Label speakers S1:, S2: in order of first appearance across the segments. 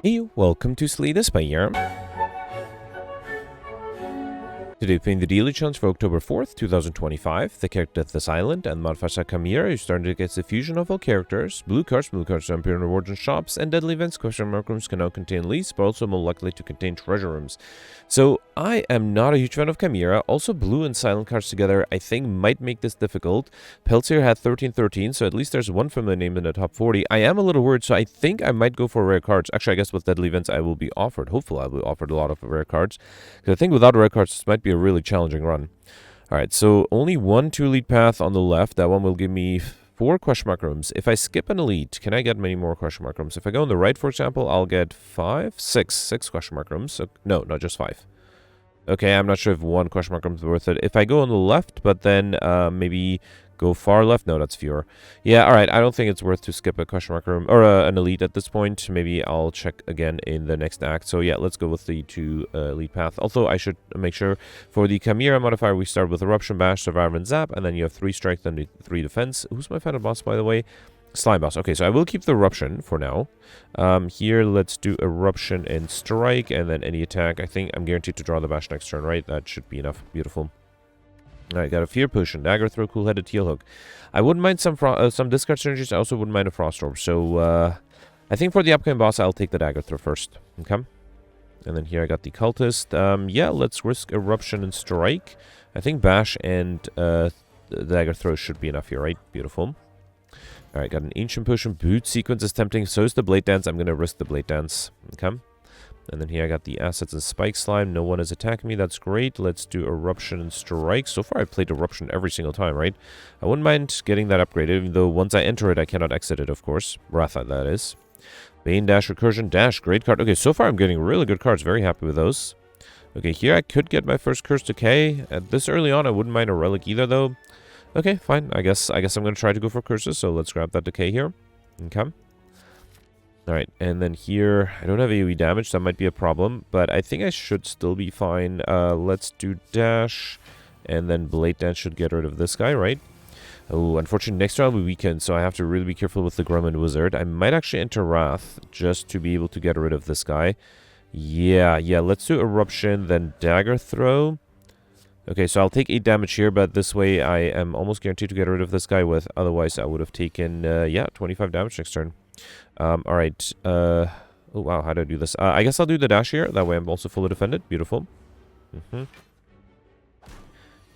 S1: Hey, welcome to Slay Spire. Today playing the daily challenge for October 4th, 2025. The character of this island and modifiers are Chimera. You're starting to get the fusion of all characters. Blue cards are appearing in rewards and shops, and deadly events question mark rooms can now contain leads, but also more likely to contain treasure rooms. So I am not a huge fan of Chimera. Also, blue and silent cards together I think might make this difficult. Peltier had 13-13, so at least there's one familiar name in the top 40. I am a little worried, so I think I might go for rare cards. Actually, I guess with deadly events I will be offered. Hopefully I'll be offered a lot of rare cards. Because I think without rare cards this might be a really challenging run. Alright, so only 1 elite path on the left. That one will give me 4 question mark rooms. If I skip an elite, can I get many more question mark rooms? If I go on the right, for example, I'll get 6 question mark rooms. So, no, just 5. Okay, I'm not sure if 1 question mark room is worth it. If I go on the left, but then maybe go far left, no, that's fewer. Yeah, alright, I don't think it's worth to skip a question mark room, or an elite at this point. Maybe I'll check again in the next act. So yeah, let's go with the 2 elite path. Also, I should make sure for the Chimera modifier, we start with Eruption, Bash, Survivor, and Zap, and then you have 3 strength and 3 defense. Who's my final boss, by the way? Slime boss. Okay, so I will keep the Eruption for now. Here, let's do Eruption and Strike, and then any attack. I think I'm guaranteed to draw the Bash next turn, right? That should be enough. Beautiful. Alright, got a Fear Potion, Dagger Throw, Cool-Headed Teal Hook. I wouldn't mind some discard synergies. I also wouldn't mind a Frost Orb. So, I think for the upcoming boss, I'll take the Dagger Throw first. Okay? And then here I got the Cultist. Yeah, let's risk Eruption and Strike. I think Bash and the Dagger Throw should be enough here, right? Beautiful. Alright, got an Ancient Potion. Boot Sequence is tempting. So is the Blade Dance. I'm going to risk the Blade Dance. Okay? And then here I got the Assets and Spike Slime. No one is attacking me. That's great. Let's do Eruption and Strike. So far, I played Eruption every single time, right? I wouldn't mind getting that upgraded, even though once I enter it, I cannot exit it, of course. Ratha, that is. Bane, Dash, Recursion, Dash. Great card. Okay, so far I'm getting really good cards. Very happy with those. Okay, here I could get my first Curse Decay. At this early on, I wouldn't mind a Relic either, though. Okay, fine. I guess I'm going to try to go for Curses, so let's grab that Decay here. Okay. Alright, and then here, I don't have AoE damage, so that might be a problem, but I think I should still be fine. Let's do Dash, and then Blade Dance should get rid of this guy, right? Oh, unfortunately, next round will be weakened, so I have to really be careful with the Grumman Wizard. I might actually enter Wrath, just to be able to get rid of this guy. Yeah, let's do Eruption, then Dagger Throw. Okay, so I'll take 8 damage here, but this way I am almost guaranteed to get rid of this guy with, otherwise I would have taken, 25 damage next turn. Alright, oh wow, how do I do this? I guess I'll do the dash here, that way I'm also fully defended. Beautiful.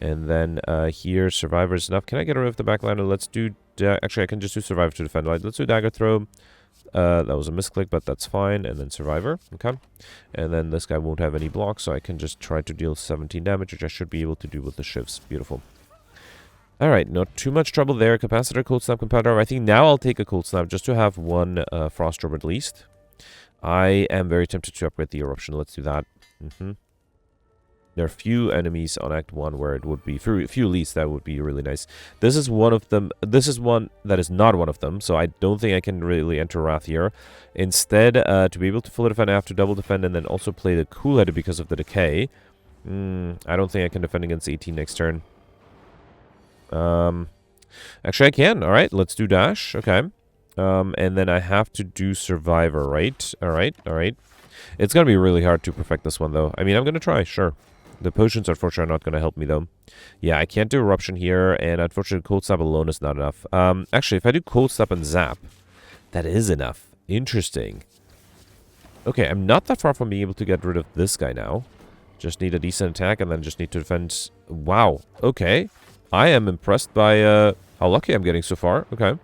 S1: And then, here, Survivor is enough. Can I get rid of the backliner? Let's do, actually I can just do Survivor to defend. Let's do Dagger Throw. That was a misclick, but that's fine. And then Survivor, okay. And then this guy won't have any blocks, so I can just try to deal 17 damage, which I should be able to do with the shifts. Beautiful. Alright, not too much trouble there. Capacitor, Cold Snap, Competitor. I think now I'll take a Cold Snap just to have 1 Frost Orb at least. I am very tempted to upgrade the Eruption. Let's do that. There are few enemies on Act 1 where it would be, few elites that would be really nice. This is one of them. This is one that is not one of them, so I don't think I can really enter Wrath here. Instead, to be able to fully defend, I have to double defend and then also play the Cool-Headed because of the Decay. I don't think I can defend against 18 next turn. Actually I can. Alright, let's do Dash. Okay. And then I have to do Survivor, right? Alright. It's gonna be really hard to perfect this one, though. I mean, I'm gonna try, sure. The potions, unfortunately, are not gonna help me, though. Yeah, I can't do Eruption here, and unfortunately, Cold Snap alone is not enough. Actually, if I do Cold Snap and Zap, that is enough. Interesting. Okay, I'm not that far from being able to get rid of this guy now. Just need a decent attack, and then just need to defend... Wow, okay. I am impressed by how lucky I'm getting so far. Okay.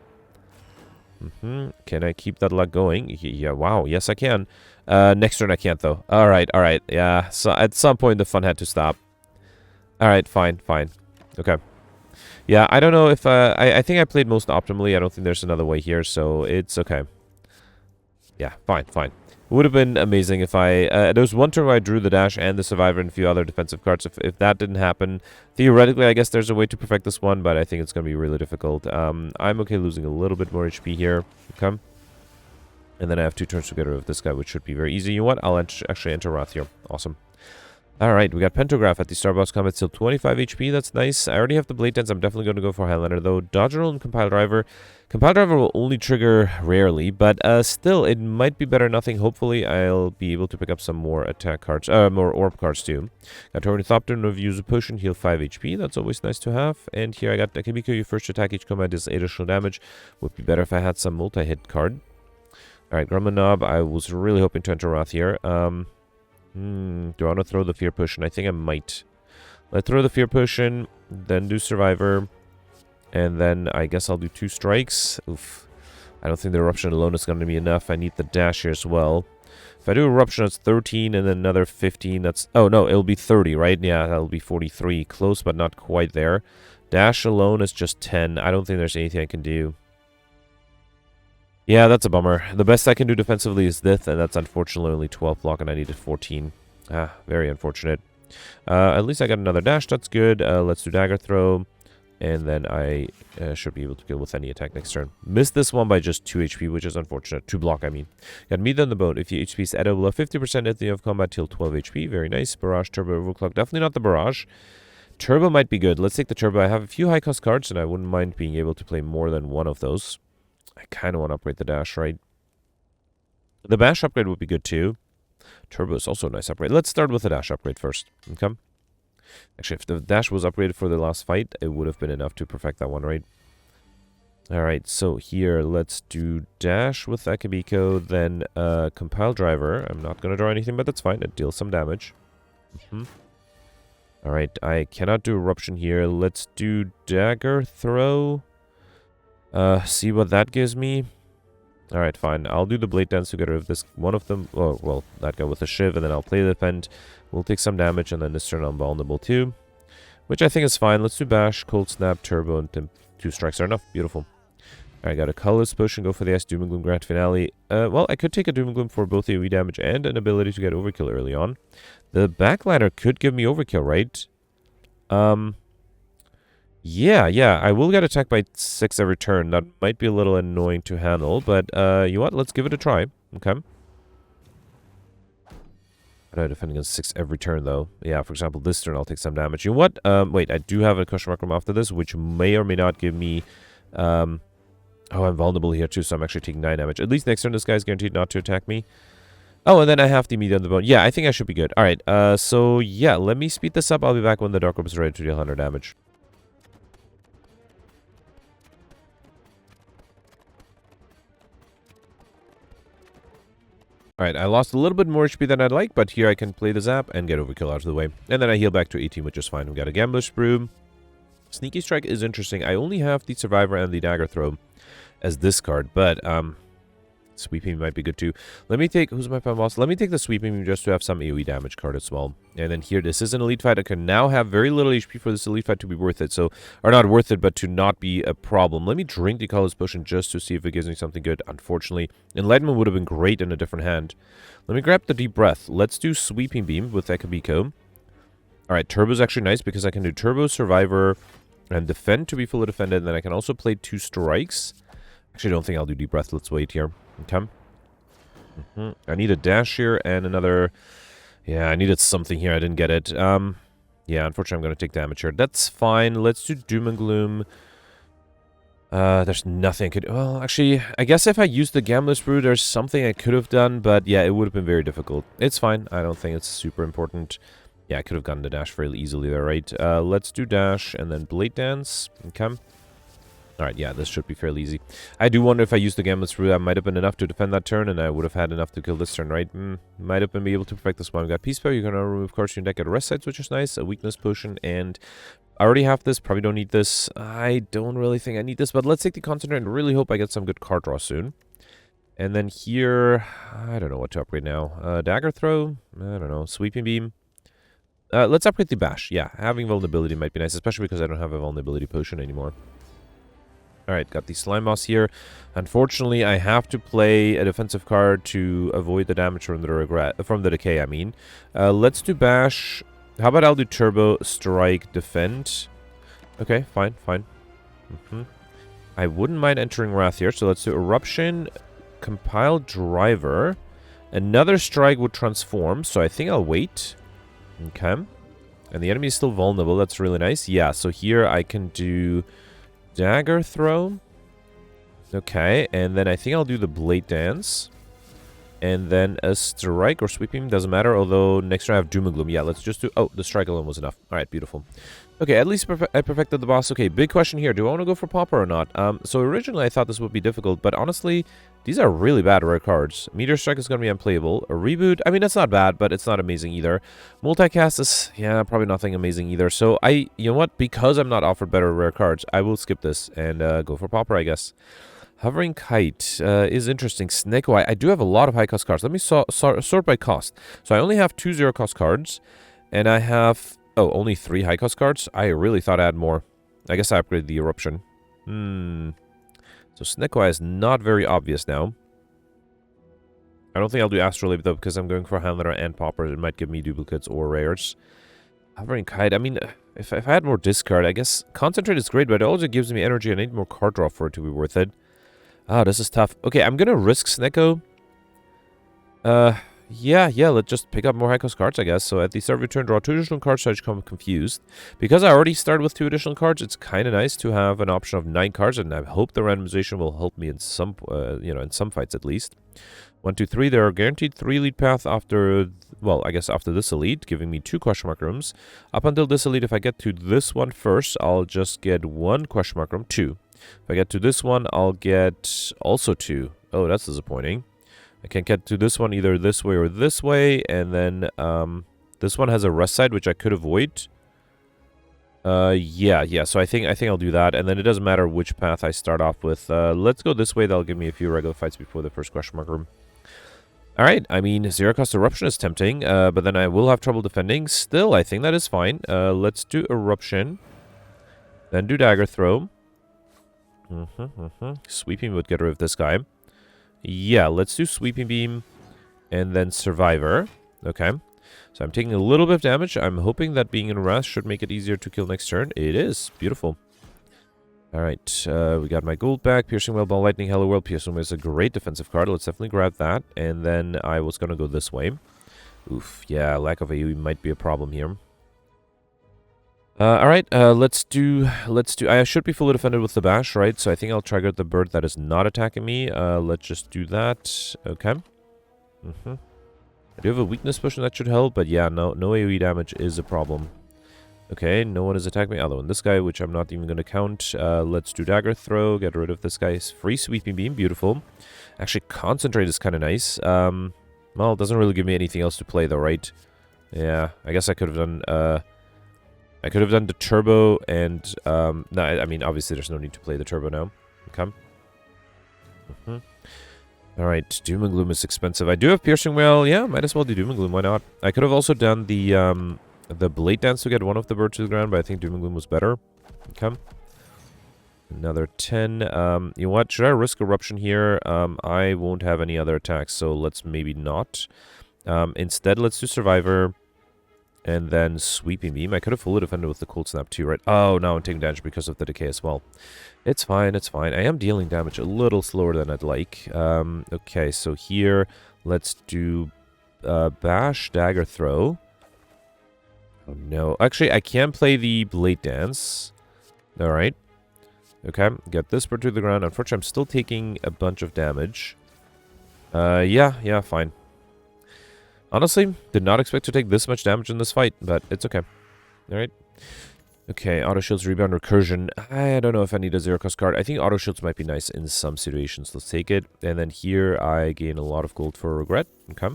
S1: Can I keep that luck going? Yeah, wow. Yes, I can. Next turn I can't, though. Alright. Yeah, so at some point the fun had to stop. Alright, fine. Okay. Yeah, I don't know if... I think I played most optimally. I don't think there's another way here, so it's okay. Yeah, fine. It would have been amazing if I... there was one turn where I drew the Dash and the Survivor and a few other defensive cards. If that didn't happen, theoretically, I guess there's a way to perfect this one, but I think it's going to be really difficult. I'm okay losing a little bit more HP here. Okay. And then I have 2 turns to get rid of this guy, which should be very easy. You know what? I'll actually enter Wrath here. Awesome. Alright, we got Pentagraph at the Starboss Combat, still 25 HP, that's nice. I already have the Blade Dance, I'm definitely going to go for Highlander though. Dodge Roll and Compile Driver. Compile Driver will only trigger rarely, but still, it might be better than nothing. Hopefully, I'll be able to pick up some more attack cards, more orb cards too. Got Ornithopter, use a potion, heal 5 HP, that's always nice to have. And here I got Akibiko, your first attack each combat is 8 additional damage. Would be better if I had some multi-hit card. Alright, Grumman Knob, I was really hoping to enter Wrath here. Do I want to throw the Fear Potion? I think I might. Let's throw the Fear Potion, then do Survivor, and then I guess I'll do 2 strikes. Oof. I don't think the Eruption alone is going to be enough. I need the dash here as well. If I do Eruption, it's 13, and then another 15. That's... Oh, no, it'll be 30, right? Yeah, that'll be 43. Close, but not quite there. Dash alone is just 10. I don't think there's anything I can do. Yeah, that's a bummer. The best I can do defensively is this, and that's unfortunately only 12 block, and I needed 14. Ah, very unfortunate. At least I got another dash, that's good. Let's do Dagger Throw, and then I should be able to kill with any attack next turn. Missed this one by just 2 HP, which is unfortunate. 2 block, I mean. Got Meat on the Bone. If your HP is at below 50% at the end of combat, till 12 HP. Very nice. Barrage, Turbo, Overclock. Definitely not the Barrage. Turbo might be good. Let's take the Turbo. I have a few high-cost cards, and I wouldn't mind being able to play more than one of those. I kind of want to upgrade the dash, right? The bash upgrade would be good too. Turbo is also a nice upgrade. Let's start with the dash upgrade first. Okay. Actually, if the dash was upgraded for the last fight, it would have been enough to perfect that one, right? Alright, so here, let's do dash with Akibiko, then Compile Driver. I'm not going to draw anything, but that's fine. It deals some damage. Alright, I cannot do Eruption here. Let's do Dagger Throw. See what that gives me. Alright, fine. I'll do the Blade Dance to get rid of this one of them. Oh, well, that guy with the Shiv, and then I'll play the Defend. We'll take some damage, and then this turn I'm vulnerable too. Which I think is fine. Let's do Bash, Cold Snap, Turbo, and 2 strikes are enough. Beautiful. Alright, got a Colorless Potion, go for the Ice Doom and Gloom Grand Finale. Well, I could take a Doom and Gloom for both AoE damage and an ability to get Overkill early on. The Backliner could give me Overkill, right? Yeah, I will get attacked by 6 every turn. That might be a little annoying to handle, but you know what? Let's give it a try. Okay. I defend against 6 every turn, though. Yeah, for example, this turn I'll take some damage. You know what? Wait, I do have a question mark room after this, which may or may not give me... Oh, I'm vulnerable here, too, so I'm actually taking 9 damage. At least next turn, this guy's guaranteed not to attack me. Oh, and then I have the Meat on the Bone. Yeah, I think I should be good. Alright, so yeah, let me speed this up. I'll be back when the Dark Orb is ready to deal 100 damage. Alright, I lost a little bit more HP than I'd like, but here I can play the Zap and get Overkill out of the way. And then I heal back to 18, which is fine. We got a Gambler's Brew. Sneaky Strike is interesting. I only have the Survivor and the Dagger Throw as this card, but Sweeping might be good too. Let me take... Who's my prime boss? Let me take the Sweeping just to have some AoE damage card as well. And then here, this is an elite fight. I can now have very little HP for this elite fight to be worth it. So, or not worth it, but to not be a problem. Let me drink the Colorless Potion just to see if it gives me something good. Unfortunately, Enlightenment would have been great in a different hand. Let me grab the Deep Breath. Let's do Sweeping Beam with Akibiko. Alright, Turbo is actually nice because I can do Turbo, Survivor, and Defend to be fully defended. And then I can also play 2 strikes. Actually, I don't think I'll do Deep Breath. Let's wait here. Okay. I need a dash here and another... Yeah, I needed something here. I didn't get it. Yeah, unfortunately, I'm going to take damage here. That's fine. Let's do Doom and Gloom. There's nothing I could... Well, actually, I guess if I used the Gambler's Brew, there's something I could have done. But yeah, it would have been very difficult. It's fine. I don't think it's super important. Yeah, I could have gotten the dash fairly easily there, right? Let's do dash and then Blade Dance. Okay. Alright, yeah, this should be fairly easy. I do wonder if I used the Gambler's Brew, that might have been enough to defend that turn, and I would have had enough to kill this turn, right? Might have been able to perfect this one. We got Peace Power, you can now remove cards from your deck at rest sites, which is nice. A Weakness Potion, and I already have this, probably don't need this. I don't really think I need this, but let's take the Concentrate and really hope I get some good card draw soon. And then here, I don't know what to upgrade now. Dagger Throw? I don't know. Sweeping Beam? Let's upgrade the Bash. Yeah, having Vulnerability might be nice, especially because I don't have a Vulnerability Potion anymore. Alright, got the Slime Boss here. Unfortunately, I have to play a defensive card to avoid the damage from the decay, I mean. Let's do Bash. How about I'll do Turbo, Strike, Defend. Okay, fine. I wouldn't mind entering Wrath here, so let's do Eruption, Compile Driver. Another Strike would transform, so I think I'll wait. Okay. And the enemy is still vulnerable. That's really nice. Yeah, so here I can do dagger throw. Okay, and then I think I'll do the blade dance. And then a strike or sweeping, doesn't matter. Although next turn I have doom and gloom. Yeah, let's just do... Oh, the strike alone was enough. Alright, beautiful. Okay, at least I perfected the boss. Okay, big question here. Do I want to go for Pauper or not? So originally I thought this would be difficult, but honestly, these are really bad rare cards. Meteor Strike is going to be unplayable. A Reboot, I mean, it's not bad, but it's not amazing either. Multicast is, yeah, probably nothing amazing either. So you know what? Because I'm not offered better rare cards, I will skip this and go for Pauper, I guess. Hovering Kite is interesting. Snecko Eye. I do have a lot of high-cost cards. Let me sort by cost. So I only have 2 zero-cost cards, and I have... Oh, only 3 high-cost cards? I really thought I had more. I guess I upgraded the Eruption. So Snecko Eye is not very obvious now. I don't think I'll do Astrolabe, though, because I'm going for Handler and Pauper. It might give me duplicates or rares. Hovering Kite. I mean, if I had more discard, I guess Concentrate is great, but it also gives me energy. I need more card draw for it to be worth it. Ah, this is tough. Okay, I'm gonna risk Snecko. Yeah, let's just pick up more high-cost cards, I guess. So at the start of your turn, draw 2 additional cards, so I become confused. Because I already started with 2 additional cards, it's kind of nice to have an option of 9 cards, and I hope the randomization will help me in some, in some fights at least. 1, 2, 3, there are guaranteed 3 elite paths after, well, I guess after this elite, giving me 2 question mark rooms. Up until this elite, if I get to this one first, I'll just get 1 question mark room, 2. If I get to this one, I'll get also 2. Oh, that's disappointing. I can't get to this one either this way or this way, and then this one has a rest side, which I could avoid. Yeah, so I think I'll do that, and then it doesn't matter which path I start off with. Let's go this way. That'll give me a few regular fights before the first question mark room. Alright, I mean, zero-cost Eruption is tempting, but then I will have trouble defending. Still, I think that is fine. Let's do Eruption, then do Dagger Throw. Sweeping would get rid of this guy. Yeah, let's do Sweeping Beam and then Survivor. Okay. So I'm taking a little bit of damage. I'm hoping that being in rest should make it easier to kill next turn. It is. Beautiful. Alright, we got my gold back. Piercing Well, Ball, Lightning, Hello World. Piercing Well is a great defensive card. Let's definitely grab that. And then I was going to go this way. Oof, yeah, lack of AoE might be a problem here. Alright, let's do, I should be fully defended with the bash, right? So I think I'll trigger the bird that is not attacking me. Let's just do that. Okay. I do have a weakness potion that should help, but yeah, no AoE damage is a problem. Okay, no one is attacking me other than this guy, which I'm not even going to count. Let's do Dagger Throw, get rid of this guy's free Sweeping Beam, beautiful. Actually, Concentrate is kind of nice. Well, it doesn't really give me anything else to play though, right? Yeah, I guess I could have done, I could have done the turbo and, no, I mean, obviously there's no need to play the turbo now. Okay. Alright, Doom and Gloom is expensive. I do have Piercing Well. Yeah, might as well do Doom and Gloom. Why not? I could have also done the Blade Dance to get one of the birds to the ground, but I think Doom and Gloom was better. Okay. Another 10. You know what? Should I risk Eruption here? I won't have any other attacks, so let's maybe not. Instead, let's do Survivor. And then Sweeping Beam. I could have fully defended with the Cold Snap too, right? Oh, no, I'm taking damage because of the decay as well. It's fine, it's fine. I am dealing damage a little slower than I'd like. Okay, so here, let's do Bash, Dagger Throw. Oh, no. Actually, I can play the Blade Dance. Alright. Okay, get this bird to the ground. Unfortunately, I'm still taking a bunch of damage. Yeah, fine. Honestly, did not expect to take this much damage in this fight, but it's okay. Alright. Okay, Auto Shields, Rebound, Recursion. I don't know if I need a zero-cost card. I think Auto Shields might be nice in some situations. Let's take it. And then here, I gain a lot of gold for Regret. Okay.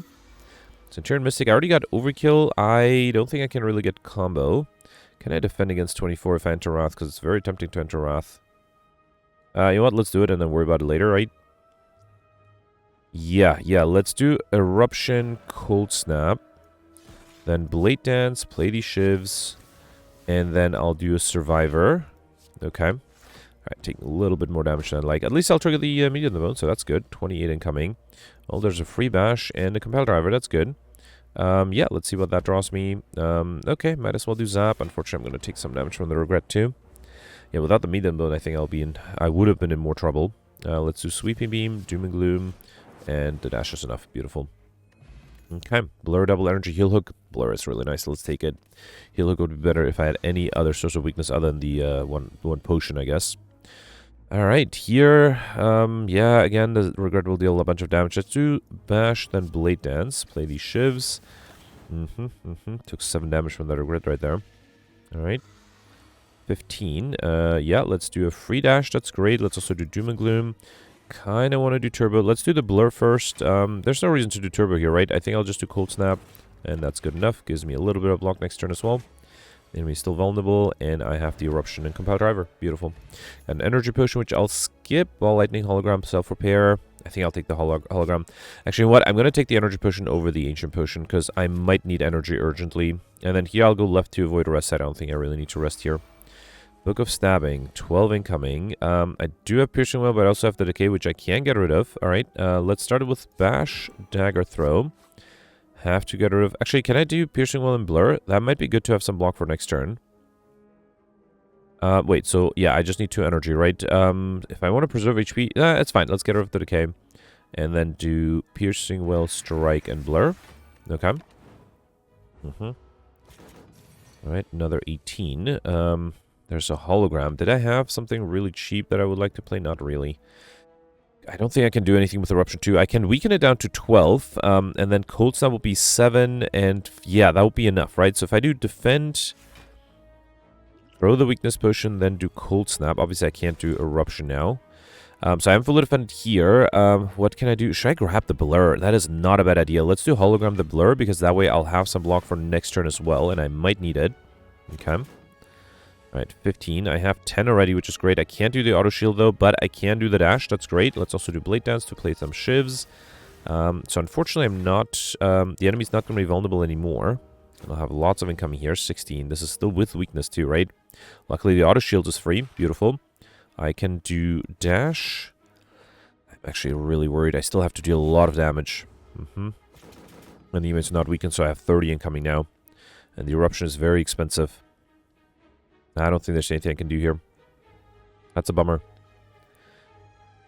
S1: Centurion Mystic. I already got Overkill. I don't think I can really get combo. Can I defend against 24 if I enter Wrath? Because it's very tempting to enter Wrath. You know what? Let's do it and then worry about it later, right? Yeah, let's do Eruption, Cold Snap. Then Blade Dance, play these shivs. And then I'll do a Survivor. Okay. Alright, taking a little bit more damage than I'd like. At least I'll trigger the Meteor in the Bone, so that's good. 28 incoming. Oh, there's a free bash and a Compel Driver, that's good. Yeah, let's see what that draws me. Okay, might as well do Zap. Unfortunately, I'm going to take some damage from the Regret too. Yeah, without the Meteor in the Bone, I think I would have been in more trouble. Let's do Sweeping Beam, Doom and Gloom. And the dash is enough. Beautiful. Okay, Blur double energy heal hook. Blur is really nice. Let's take it. Heal hook would be better if I had any other source of weakness other than the one potion, I guess. All right, here, yeah, again, the regret will deal a bunch of damage. Let's do bash, then blade dance. Play these shivs. Took 7 damage from that regret right there. All right. 15. Yeah, let's do a free dash. That's great. Let's also do doom and gloom. Kind of want to do turbo. Let's do the blur first. There's no reason to do turbo here, right? I think I'll just do cold snap, and that's good enough. Gives me a little bit of block next turn as well. Enemy's still vulnerable, and I have the eruption and compile driver. Beautiful. An energy potion, which I'll skip. Ball lightning, hologram, self-repair. I think I'll take the hologram. Actually, what? I'm going to take the energy potion over the ancient potion, because I might need energy urgently. And then here I'll go left to avoid a rest side. I don't think I really need to rest here. Book of Stabbing, 12 incoming. I do have Piercing Well, but I also have the Decay, which I can get rid of. Alright, let's start with Bash, Dagger Throw. Have to get rid of... Actually, can I do Piercing Well and Blur? That might be good to have some block for next turn. Wait, so, yeah, I just need 2 energy, right? If I want to preserve HP, it's fine. Let's get rid of the Decay. And then do Piercing Well, Strike, and Blur. Okay. Alright, another 18. There's a hologram. Did I have something really cheap that I would like to play? Not really. I don't think I can do anything with Eruption 2. I can weaken it down to 12, and then Cold Snap will be 7, and yeah, that will be enough, right? So if I do Defend, throw the Weakness Potion, then do Cold Snap. Obviously, I can't do Eruption now. So I am fully defended here. What can I do? Should I grab the Blur? That is not a bad idea. Let's do Hologram the Blur, because that way I'll have some block for next turn as well, and I might need it. Okay. Alright, 15. I have 10 already, which is great. I can't do the auto shield though, but I can do the dash. That's great. Let's also do Blade Dance to play some shivs. So unfortunately, I'm not... the enemy's not going to be vulnerable anymore. I'll have lots of incoming here. 16. This is still with weakness too, right? Luckily, the auto shield is free. Beautiful. I can do dash. I'm actually really worried. I still have to deal a lot of damage. And the enemy's not weakened, so I have 30 incoming now. And the eruption is very expensive. I don't think there's anything I can do here. That's a bummer.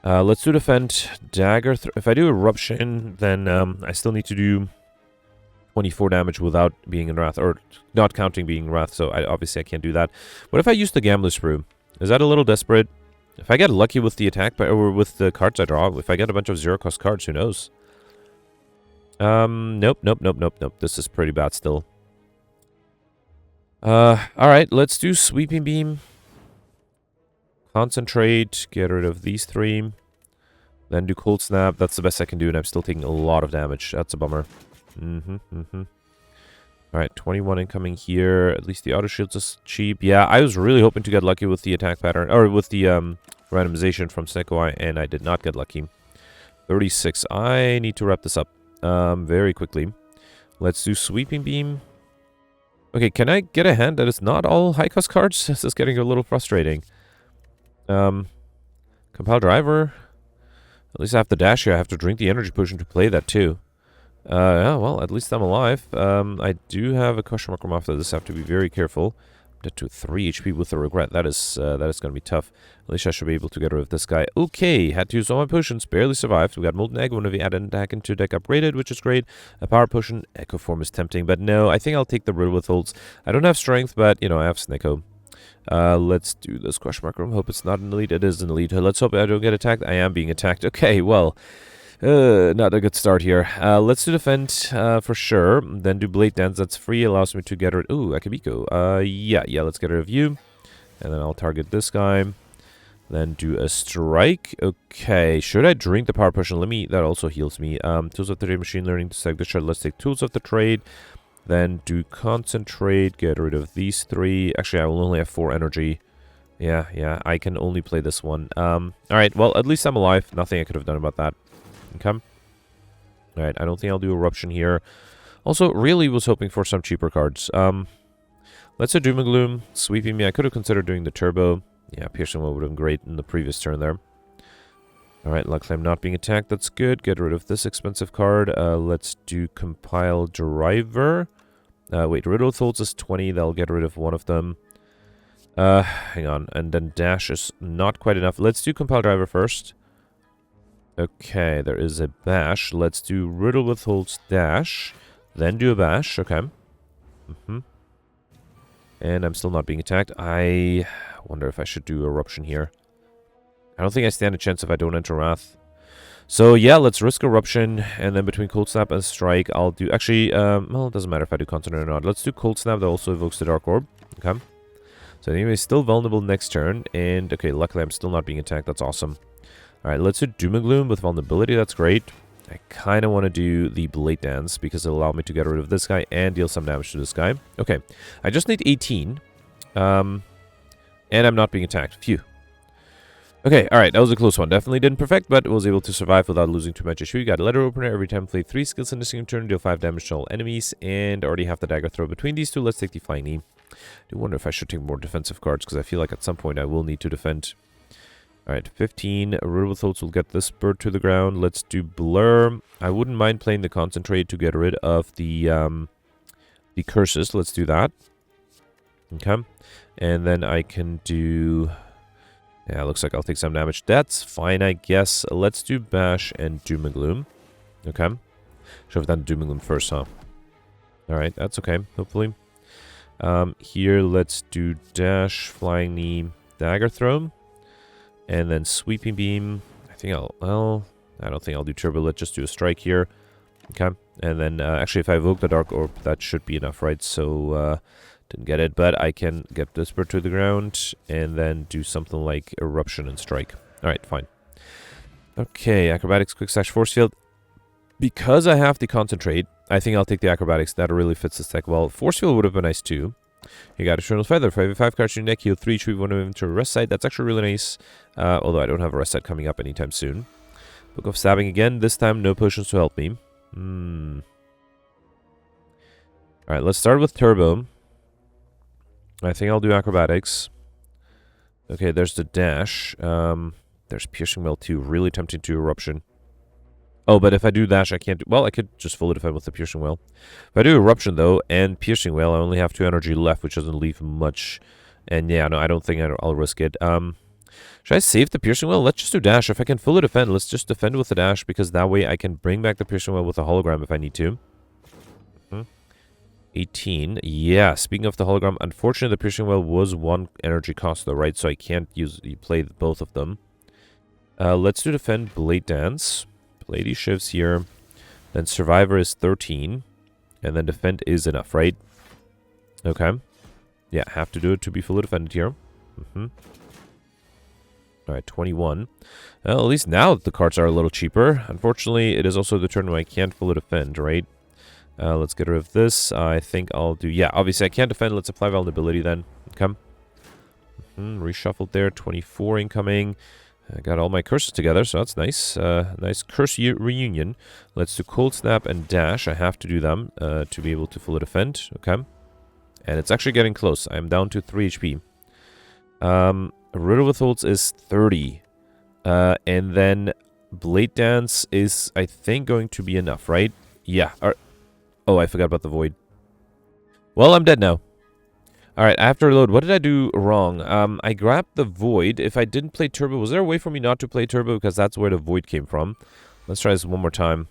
S1: Let's do defend. Dagger. If I do eruption, then I still need to do 24 damage without being in wrath, or not counting being in wrath. So obviously I can't do that. What if I use the Gambler's Brew? Is that a little desperate? If I get lucky with the attack or with the cards I draw, if I get a bunch of 0-cost cards, who knows? Nope. This is pretty bad still. Alright, let's do Sweeping Beam. Concentrate, get rid of these 3. Then do Cold Snap. That's the best I can do, and I'm still taking a lot of damage. That's a bummer. Alright, 21 incoming here. At least the auto shields is cheap. Yeah, I was really hoping to get lucky with the attack pattern, or with the randomization from Snecko Eye, and I did not get lucky. 36. I need to wrap this up very quickly. Let's do Sweeping Beam. Okay, can I get a hand that is not all high-cost cards? This is getting a little frustrating. Compile Driver. At least I have the dash here. I have to drink the energy potion to play that too. Yeah, well, at least I'm alive. I do have a question mark after this. I have to be very careful. Dead to 3 HP with a regret. That is going to be tough. At least I should be able to get rid of this guy. Okay, had to use all my potions. Barely survived. We got Molten Egg. One of the add an attack into deck upgraded, which is great. A power potion. Echo Form is tempting, but no, I think I'll take the Riddle Withholds. I don't have strength, but, you know, I have Snecko. Let's do this question mark room. Hope it's not an elite. It is an elite. Let's hope I don't get attacked. I am being attacked. Okay, well... not a good start here. Let's do defend for sure. Then do Blade Dance. That's free. Allows me to get rid... Ooh, Akabiko. Yeah, let's get rid of you. And then I'll target this guy. Then do a strike. Okay, should I drink the power potion? That also heals me. Tools of the Trade, Machine Learning to select the shard. Let's take Tools of the Trade. Then do Concentrate. Get rid of these 3. Actually, I will only have 4 energy. Yeah, I can only play this one. Alright, well, at least I'm alive. Nothing I could have done about that. Okay. Alright, I don't think I'll do Eruption here. Also, really was hoping for some cheaper cards. Let's do Doom and Gloom. Sweeping me. I could have considered doing the Turbo. Yeah, Piercing would have been great in the previous turn there. Alright, luckily I'm not being attacked. That's good. Get rid of this expensive card. Let's do Compile Driver. Wait, Riddle Thoughts is 20. That'll get rid of one of them. Hang on. And then Dash is not quite enough. Let's do Compile Driver first. Okay, there is a bash. Let's do Riddle withholds dash. Then do a bash. Okay. And I'm still not being attacked. I wonder if I should do Eruption here. I don't think I stand a chance if I don't enter Wrath. So yeah, let's risk Eruption, and then between Cold Snap and Strike, I'll do... Actually, well, it doesn't matter if I do Concentrate or not. Let's do Cold Snap, that also evokes the Dark Orb. Okay. So anyway, still vulnerable next turn, and okay, luckily I'm still not being attacked. That's awesome. Alright, let's do Doom and Gloom with vulnerability. That's great. I kind of want to do the Blade Dance, because it'll allow me to get rid of this guy and deal some damage to this guy. Okay, I just need 18. And I'm not being attacked. Phew. Okay, alright, that was a close one. Definitely didn't perfect, but was able to survive without losing too much HP. Got a letter opener. Every time play 3 skills in a single turn, deal 5 damage to all enemies, and already have the dagger throw between these two. Let's take the Flying Knee. I do wonder if I should take more defensive cards, because I feel like at some point I will need to defend. Alright, 15. Riddle with Holds will get this bird to the ground. Let's do Blur. I wouldn't mind playing the Concentrate to get rid of the curses. Let's do that. Okay. And then I can do... Yeah, looks like I'll take some damage. That's fine, I guess. Let's do Bash and Doom and Gloom. Okay. Should have done Doom and Gloom first, huh? Alright, that's okay, hopefully. Here, let's do Dash, Flying Knee, Dagger Throw. And then Sweeping Beam. I think I'll... Well, I don't think I'll do Turbo. Let's just do a Strike here. Okay. And then, actually, if I evoke the Dark Orb, that should be enough, right? So, didn't get it, but I can get this bird to the ground and then do something like Eruption and Strike. Alright, fine. Okay, Acrobatics, Quick Slash, Force Field. Because I have the Concentrate, I think I'll take the Acrobatics. That really fits this deck well. Force Field would have been nice too. You got Eternal Feather, 5 cards in your deck, heal 3, choose one of them to a rest site. That's actually really nice, although I don't have a rest site coming up anytime soon. Book of Stabbing again, this time no potions to help me. Alright, let's start with Turbo. I think I'll do Acrobatics. Okay, there's the Dash. There's Piercing Well too. Really tempting to Eruption. Oh, but if I do Dash, I can't do... Well, I could just fully defend with the Piercing Well. If I do Eruption, though, and Piercing Well, I only have 2 energy left, which doesn't leave much. And yeah, no, I don't think I'll risk it. Should I save the Piercing Well? Let's just do Dash. If I can fully defend, let's just defend with the Dash, because that way I can bring back the Piercing Well with a Hologram if I need to. 18. Yeah, speaking of the hologram, unfortunately the Piercing Well was 1 energy cost though, right? So I can't play both of them. Let's do Defend, Blade Dance. Play these shifts here. Then Survivor is 13. And then Defend is enough, right? Okay. Yeah, have to do it to be fully defended here. Alright, 21. Well, at least now the cards are a little cheaper. Unfortunately, it is also the turn when I can't fully defend, right? Let's get rid of this. I think I'll do... Yeah, obviously I can't defend. Let's apply vulnerability then. Okay. Reshuffled there. 24 incoming. I got all my curses together, so that's nice. Nice curse reunion. Let's do Cold Snap and Dash. I have to do them to be able to fully defend. Okay. And it's actually getting close. I'm down to 3 HP. Riddle Withholds is 30. And then Blade Dance is, I think, going to be enough, right? Yeah. Oh, I forgot about the Void. Well, I'm dead now. Alright, I have to reload. What did I do wrong? I grabbed the Void. If I didn't play Turbo, was there a way for me not to play Turbo? Because that's where the Void came from. Let's try this one more time.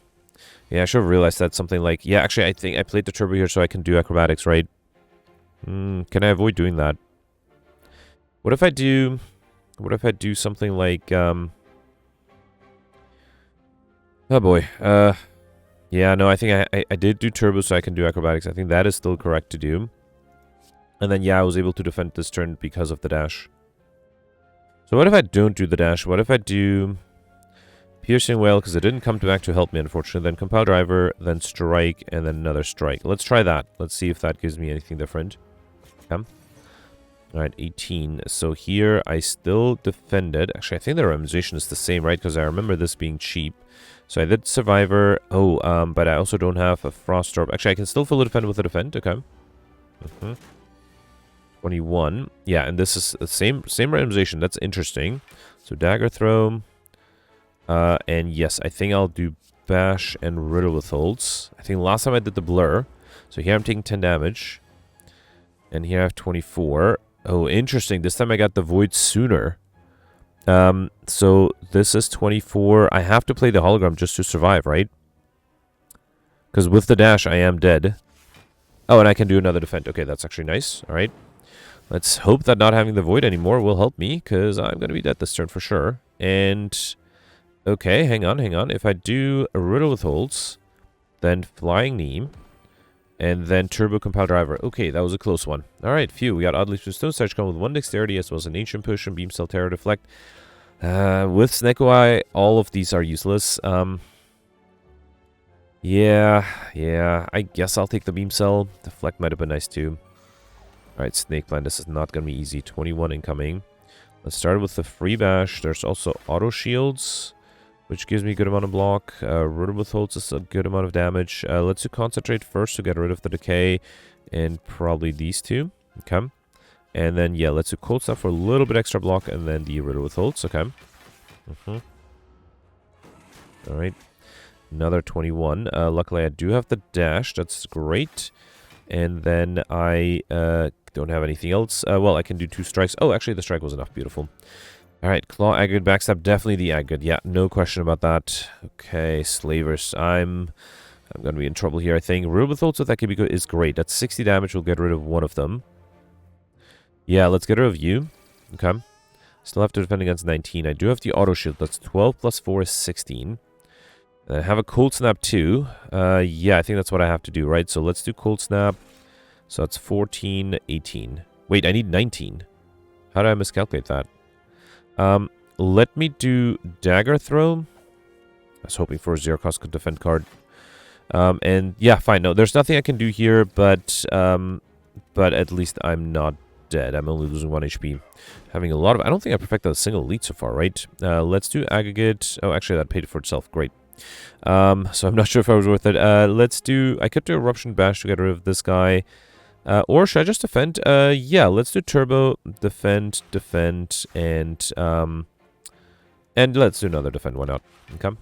S1: Yeah, I should have realized that's something like... Yeah, actually, I think I played the Turbo here so I can do Acrobatics, right? Can I avoid doing that? What if I do... What if I do something like... Oh, boy. Yeah, no, I think I did do Turbo so I can do Acrobatics. I think that is still correct to do. And then, yeah, I was able to defend this turn because of the Dash. So what if I don't do the Dash? What if I do Piercing Well, because it didn't come back to help me, unfortunately. Then Compile Driver, then Strike, and then another Strike. Let's try that. Let's see if that gives me anything different. Okay. Alright, 18. So here, I still defended. Actually, I think the randomization is the same, right? Because I remember this being cheap. So I did Survivor. Oh, but I also don't have a Frost Orb. Actually, I can still fully defend with a Defend. Okay. 21. Yeah, and this is the same randomization. That's interesting. So Dagger Throw. And yes, I think I'll do Bash and Riddle Withholds. I think last time I did the Blur. So here I'm taking 10 damage. And here I have 24. Oh, interesting. This time I got the Void sooner. So this is 24. I have to play the hologram just to survive, right? Because with the dash, I am dead. Oh, and I can do another defend. Okay, that's actually nice. All right. Let's hope that not having the void anymore will help me, because I'm going to be dead this turn for sure. And, okay, hang on. If I do a riddle with holds, then flying neem, and then turbo compile driver. Okay, that was a close one. All right, phew. We got oddly to stone starch come with 1 dexterity, as well as an ancient potion, beam cell, terror deflect. With Snecko Eye, all of these are useless. Yeah, I guess I'll take the beam cell. Deflect might have been nice too. Alright, Snake Plant, this is not going to be easy. 21 incoming. Let's start with the free bash. There's also auto shields, which gives me a good amount of block. Riddle withholds is a good amount of damage. Let's do concentrate first to get rid of the decay, and probably these two. Okay. And then, yeah, let's do cold stuff for a little bit extra block, and then the riddle withholds. Okay. Alright. Another 21. Luckily, I do have the dash. That's great. And then I don't have anything else. Well, I can do 2 strikes. Oh, actually, the strike was enough. Beautiful. All right, claw, aggregate, backstab. Definitely the aggregate. Yeah, no question about that. Okay, slavers. I'm going to be in trouble here, I think. Riddle with holds with Akibiko is great. That's 60 damage. We'll get rid of one of them. Yeah, let's get rid of you. Okay. Still have to defend against 19. I do have the auto shield. That's 12 plus 4 is 16. And I have a cold snap too. Yeah, I think that's what I have to do, right? So let's do cold snap. So that's 14, 18. Wait, I need 19. How did I miscalculate that? Let me do dagger throw. I was hoping for a 0 cost defend card. And yeah, fine. No, there's nothing I can do here, but at least I'm not dead. I'm only losing 1 HP. Having a lot of... I don't think I perfected a single elite so far, right? Let's do aggregate. Oh, actually, that paid for itself. Great. So I'm not sure if I was worth it. Let's do... I could do Eruption Bash to get rid of this guy. Or should I just defend? Yeah, let's do turbo, defend, and let's do another defend. Why not? Okay.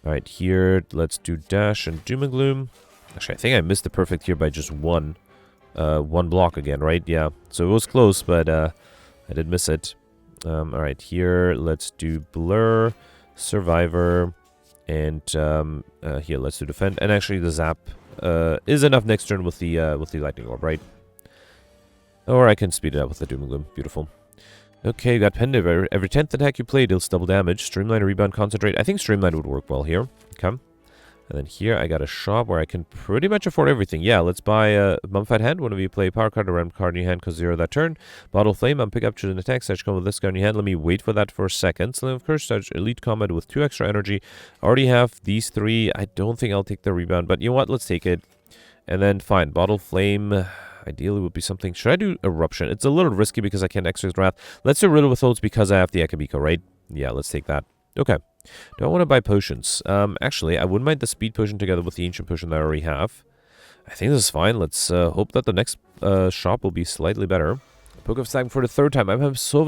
S1: Alright, here, let's do dash and doom and gloom. Actually, I think I missed the perfect here by just one block again, right? Yeah, so it was close, but I did miss it. Alright, here, let's do blur, survivor, and here, let's do defend. And actually, the zap is enough next turn with the lightning orb, right? Or I can speed it up with the doom and gloom. Beautiful. Okay, you got Pendiv. Every 10th attack you play deals double damage. Streamline, rebound, concentrate. I think Streamline would work well here. Okay. And then here I got a shop where I can pretty much afford everything. Yeah, let's buy a Mummified Hand. Whenever you play a power card, a random card in your hand because 0 that turn. Bottle Flame, I'm pick up, choose an attack, such come with this card in your hand. Let me wait for that for a second. Sling of Curse, such Elite Combat with 2 extra energy. Already have these 3. I don't think I'll take the rebound, but you know what? Let's take it. And then, fine. Bottle Flame... Ideally would be something... Should I do Eruption? It's a little risky because I can't exercise Wrath. Let's do Riddle Withholds because I have the Akabiko, right? Yeah, let's take that. Okay. Do I want to buy potions? Actually, I wouldn't mind the Speed Potion together with the Ancient Potion that I already have. I think this is fine. Let's hope that the next shop will be slightly better. Book of Stabbing for the 3rd time. I have so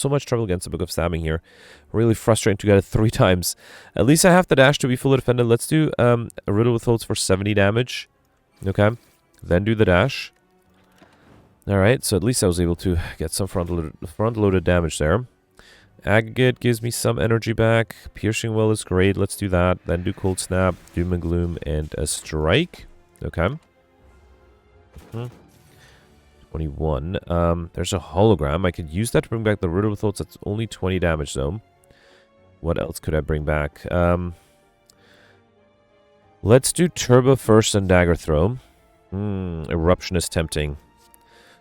S1: much trouble against the Book of Stabbing here. Really frustrating to get it 3 times. At least I have the dash to be fully defended. Let's do a Riddle Withholds for 70 damage. Okay. Then do the dash. Alright, so at least I was able to get some front-loaded damage there. Aggregate gives me some energy back. Piercing Well is great. Let's do that. Then do Cold Snap, Doom and Gloom, and a Strike. Okay. 21. There's a hologram. I could use that to bring back the Riddle Withholds. That's only 20 damage, though. What else could I bring back? Let's do Turbo first and Dagger Throw. Eruption is tempting.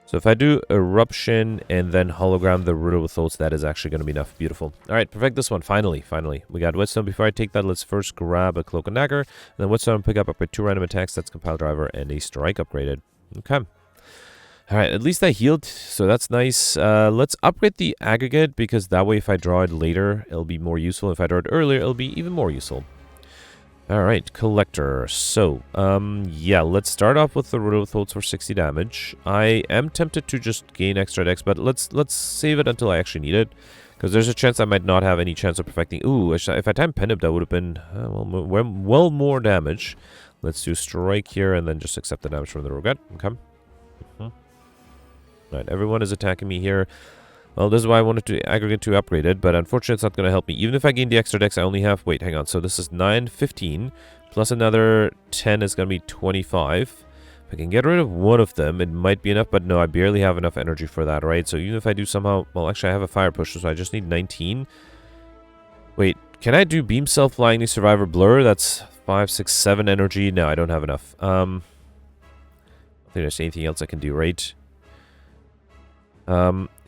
S1: So if I do Eruption and then Hologram the Riddle Withholds, that is actually going to be enough. Beautiful. Alright, perfect this one. Finally. We got Whetstone. Before I take that, let's first grab a Cloak and Dagger. And then Whetstone pick up with 2 random attacks. That's Compile Driver and a Strike upgraded. Okay. Alright, at least I healed, so that's nice. Let's upgrade the Aggregate, because that way if I draw it later, it'll be more useful. If I draw it earlier, it'll be even more useful. Alright, Collector. So, yeah, let's start off with the Riddle Withholds for 60 damage. I am tempted to just gain extra dex, but let's save it until I actually need it. Because there's a chance I might not have any chance of perfecting... Ooh, if I timed Penib, that would have been well more damage. Let's do Strike here, and then just accept the damage from the Rogat. Okay. Right, everyone is attacking me here. Well, this is why I wanted to aggregate to upgraded, but unfortunately it's not going to help me. Even if I gain the extra dex, I only have... Wait, hang on. So this is 9, 15, plus another 10 is going to be 25. If I can get rid of one of them, it might be enough, but no, I barely have enough energy for that, right? So even if I do somehow... Well, actually, I have a fire pusher, so I just need 19. Wait, can I do beam self flying the survivor blur? That's 5, 6, 7 energy. No, I don't have enough. I don't think there's anything else I can do, right?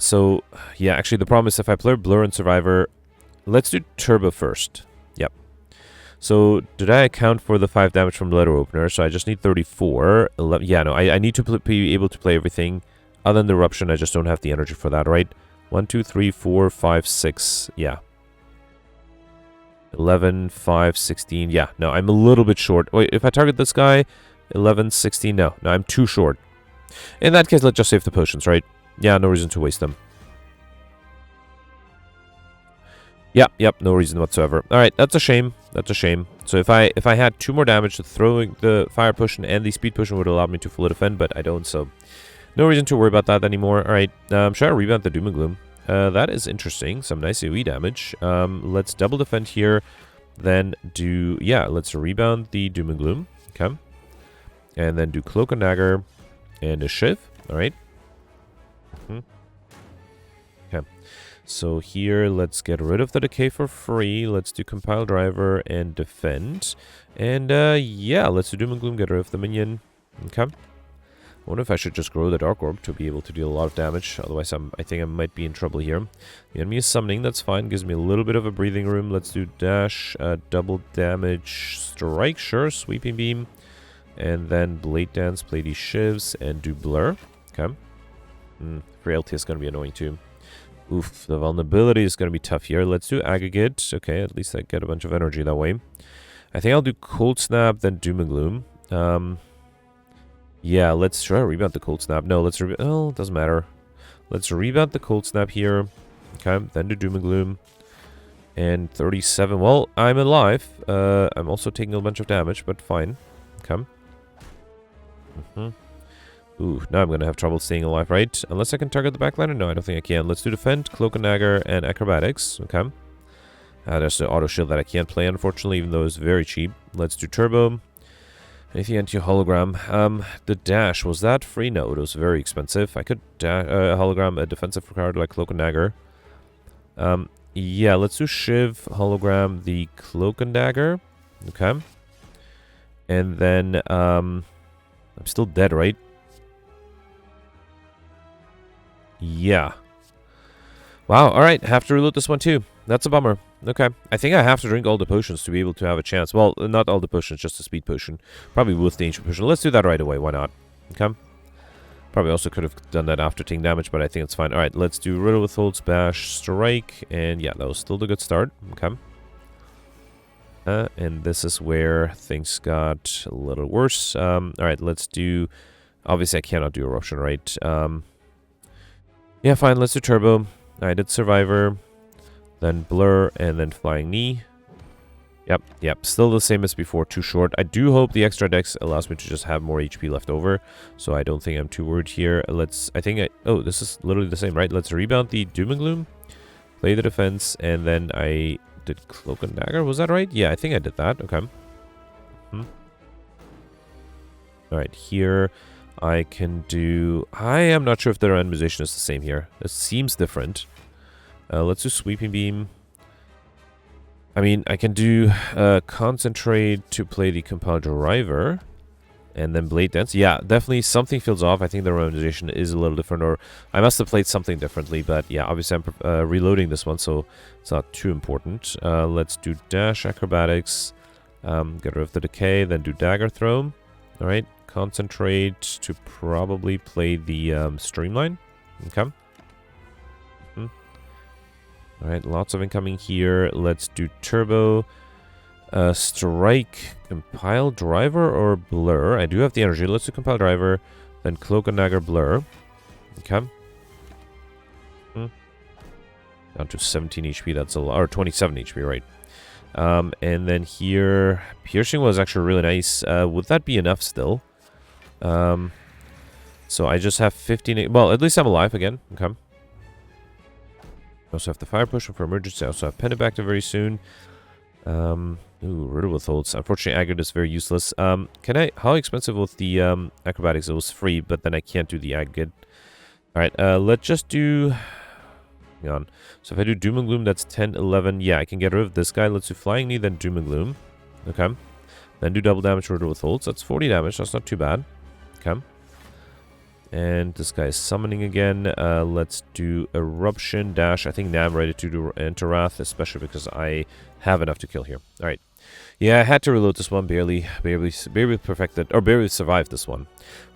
S1: So, yeah, actually the problem is if I play Blur and Survivor, let's do Turbo first. Yep. So, did I account for the 5 damage from the letter opener? So I just need 34. 11, yeah, no, I need to be able to play everything. Other than the Eruption, I just don't have the energy for that, right? 1, 2, 3, 4, 5, 6, yeah. 11, 5, 16, yeah. No, I'm a little bit short. Wait, if I target this guy, 11, 16, no, I'm too short. In that case, let's just save the potions, right? Yeah, no reason to waste them. Yep, no reason whatsoever. Alright, that's a shame. That's a shame. So if I had 2 more damage, throwing the fire potion and the speed potion would allow me to fully defend, but I don't, so no reason to worry about that anymore. Alright, should I rebound the Doom and Gloom? That is interesting. Some nice AoE damage. Let's double defend here. Then do... Yeah, let's rebound the Doom and Gloom. Okay. And then do Cloak and Dagger and a Shiv. Alright. Okay. So here, let's get rid of the Decay for free. Let's do Compile Driver and Defend. And, yeah, let's do Doom and Gloom, get rid of the minion. Okay. I wonder if I should just grow the Dark Orb to be able to deal a lot of damage. Otherwise, I think I might be in trouble here. The enemy is summoning. That's fine. Gives me a little bit of a breathing room. Let's do Dash, double damage, Strike, sure, Sweeping Beam. And then Blade Dance, play these Shivs, and do Blur. Okay. Frailty is going to be annoying too. Oof, the vulnerability is going to be tough here. Let's do Aggregate. Okay, at least I get a bunch of energy that way. I think I'll do Cold Snap, then Doom and Gloom. Yeah, let's try to rebound the Cold Snap. No, let's rebound... Oh, doesn't matter. Let's rebound the Cold Snap here. Okay, then do Doom and Gloom. And 37. Well, I'm alive. I'm also taking a bunch of damage, but fine. Okay. Ooh, now I'm going to have trouble staying alive, right? Unless I can target the backliner? No, I don't think I can. Let's do Defend, Cloak and Dagger, and Acrobatics. Okay. There's the auto shield that I can't play, unfortunately, even though it's very cheap. Let's do Turbo. Anything anti-hologram? The Dash, was that free? No, it was very expensive. I could hologram a defensive card like Cloak and Dagger. Yeah, let's do Shiv, hologram, the Cloak and Dagger. Okay. And then, I'm still dead, right? Yeah. Wow, alright, have to reload this one too. That's a bummer. Okay, I think I have to drink all the potions to be able to have a chance. Well, not all the potions, just the speed potion. Probably with the ancient potion. Let's do that right away, why not? Okay. Probably also could have done that after taking damage, but I think it's fine. Alright, let's do Riddle Withholds, Bash, Strike, and yeah, that was still the good start. Okay. And this is where things got a little worse. Alright, let's do... Obviously, I cannot do Eruption, right? Yeah, fine, let's do Turbo. I did Survivor, then Blur, and then Flying Knee. Yep, still the same as before, too short. I do hope the extra dex allows me to just have more HP left over, so I don't think I'm too worried here. Oh, this is literally the same, right? Let's rebound the Doom and Gloom, play the defense, and then I did Cloak and Dagger. Was that right? Yeah, I think I did that. Okay. Alright, here... I can do... I am not sure if the randomization is the same here. It seems different. Let's do Sweeping Beam. I mean, I can do Concentrate to play the Compile Driver. And then Blade Dance. Yeah, definitely something feels off. I think the randomization is a little different. Or I must have played something differently. But yeah, obviously I'm reloading this one, so it's not too important. Let's do Dash, Acrobatics. Get rid of the Decay, then do Dagger Throw. Alright. Concentrate to probably play the Streamline. Okay. Alright, lots of incoming here. Let's do Turbo. Strike, Compile Driver, or Blur. I do have the energy. Let's do Compile Driver. Then Cloak and Dagger, Blur. Okay. Down to 17 HP. That's a lot. Or 27 HP, right. And then here... Piercing was actually really nice. Would that be enough still? So I just have 15... Well, at least I'm alive again. Okay. I also have the fire potion for emergency. I also have Penibacter very soon. Ooh, riddle withholds. Unfortunately, aggregate is very useless. Can I... How expensive was the acrobatics? It was free, but then I can't do the aggregate. Alright, let's just do... Hang on. So if I do Doom and Gloom, that's 10, 11. Yeah, I can get rid of this guy. Let's do Flying Knee, then Doom and Gloom. Okay. Then do double damage riddle withholds. That's 40 damage. That's not too bad. Okay. And this guy is summoning again. Let's do Eruption, Dash. I think now I'm ready to do Enter Wrath, especially because I have enough to kill here. Alright. Yeah, I had to reload this one. Barely perfected, or barely survived this one.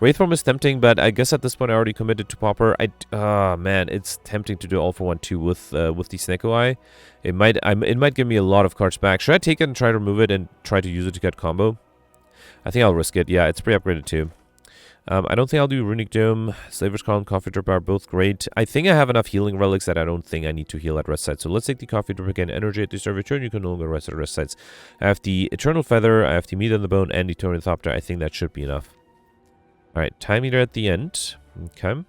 S1: Wraithform is tempting, but I guess at this point I already committed to Pauper. Man, it's tempting to do all for 1 too with the Snecko Eye. It might give me a lot of cards back. Should I take it and try to remove it and try to use it to get combo? I think I'll risk it. Yeah, it's pre-upgraded too. I don't think I'll do Runic Dome. Slaver's Column, Coffee Drip are both great. I think I have enough healing relics that I don't think I need to heal at rest sites. So let's take the Coffee Drip again. Energy at the start of your turn. You can no longer rest at rest sites. I have the Eternal Feather. I have the Meat on the Bone and the Tornithopter. I think that should be enough. Alright, Time Eater at the end. Okay.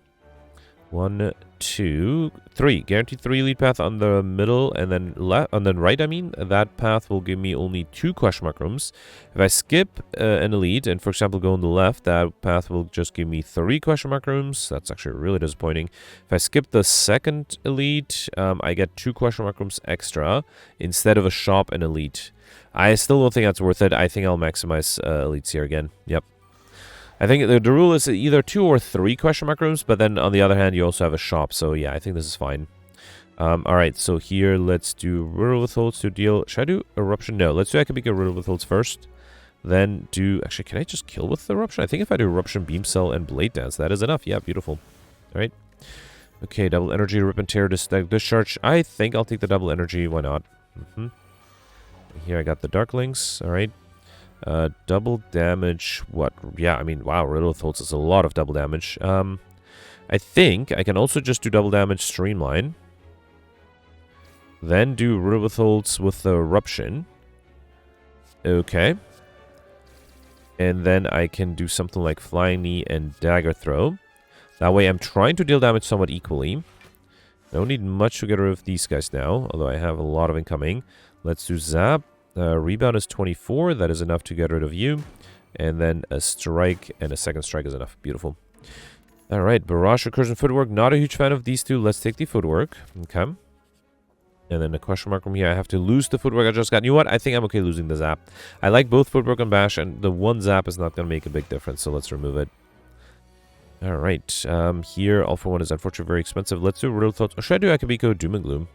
S1: 1, 2, 3. Guaranteed 3 lead path on the middle and then left, and then right. I mean, that path will give me only 2 question mark rooms. If I skip an elite and, for example, go on the left, that path will just give me 3 question mark rooms. That's actually really disappointing. If I skip the second elite, I get 2 question mark rooms extra instead of a shop and elite. I still don't think that's worth it. I think I'll maximize elites here again. Yep. I think the rule is either 2 or 3 question mark rooms, but then on the other hand, you also have a shop. So yeah, I think this is fine. Alright, so here let's do riddle withholds to deal. Should I do Eruption? No, let's do Akabika riddle withholds first. Then do... Actually, can I just kill with the Eruption? I think if I do Eruption, Beam Cell, and Blade Dance, that is enough. Yeah, beautiful. Alright. Okay, double energy, Rip and Tear, Discharge. I think I'll take the double energy. Why not? Here I got the Darklings. Alright. Double damage, what? Yeah, I mean, wow, Riddle Withholds is a lot of double damage. I think I can also just do double damage Streamline. Then do Riddle Withholds with the Eruption. Okay. And then I can do something like Flying Knee and Dagger Throw. That way I'm trying to deal damage somewhat equally. I don't need much to get rid of these guys now, although I have a lot of incoming. Let's do Zap. Rebound is 24. That is enough to get rid of you. And then a strike and a second strike is enough. Beautiful. Alright, Barrage, Recursion, Footwork. Not a huge fan of these two. Let's take the Footwork. Okay. And then the question mark from here. I have to lose the Footwork I just got. You know what? I think I'm okay losing the Zap. I like both Footwork and Bash, and the one Zap is not going to make a big difference, so let's remove it. Alright. Here, All for One is unfortunately very expensive. Let's do Riddle Thoughts. Or should I do Akabiko, Doom and Gloom?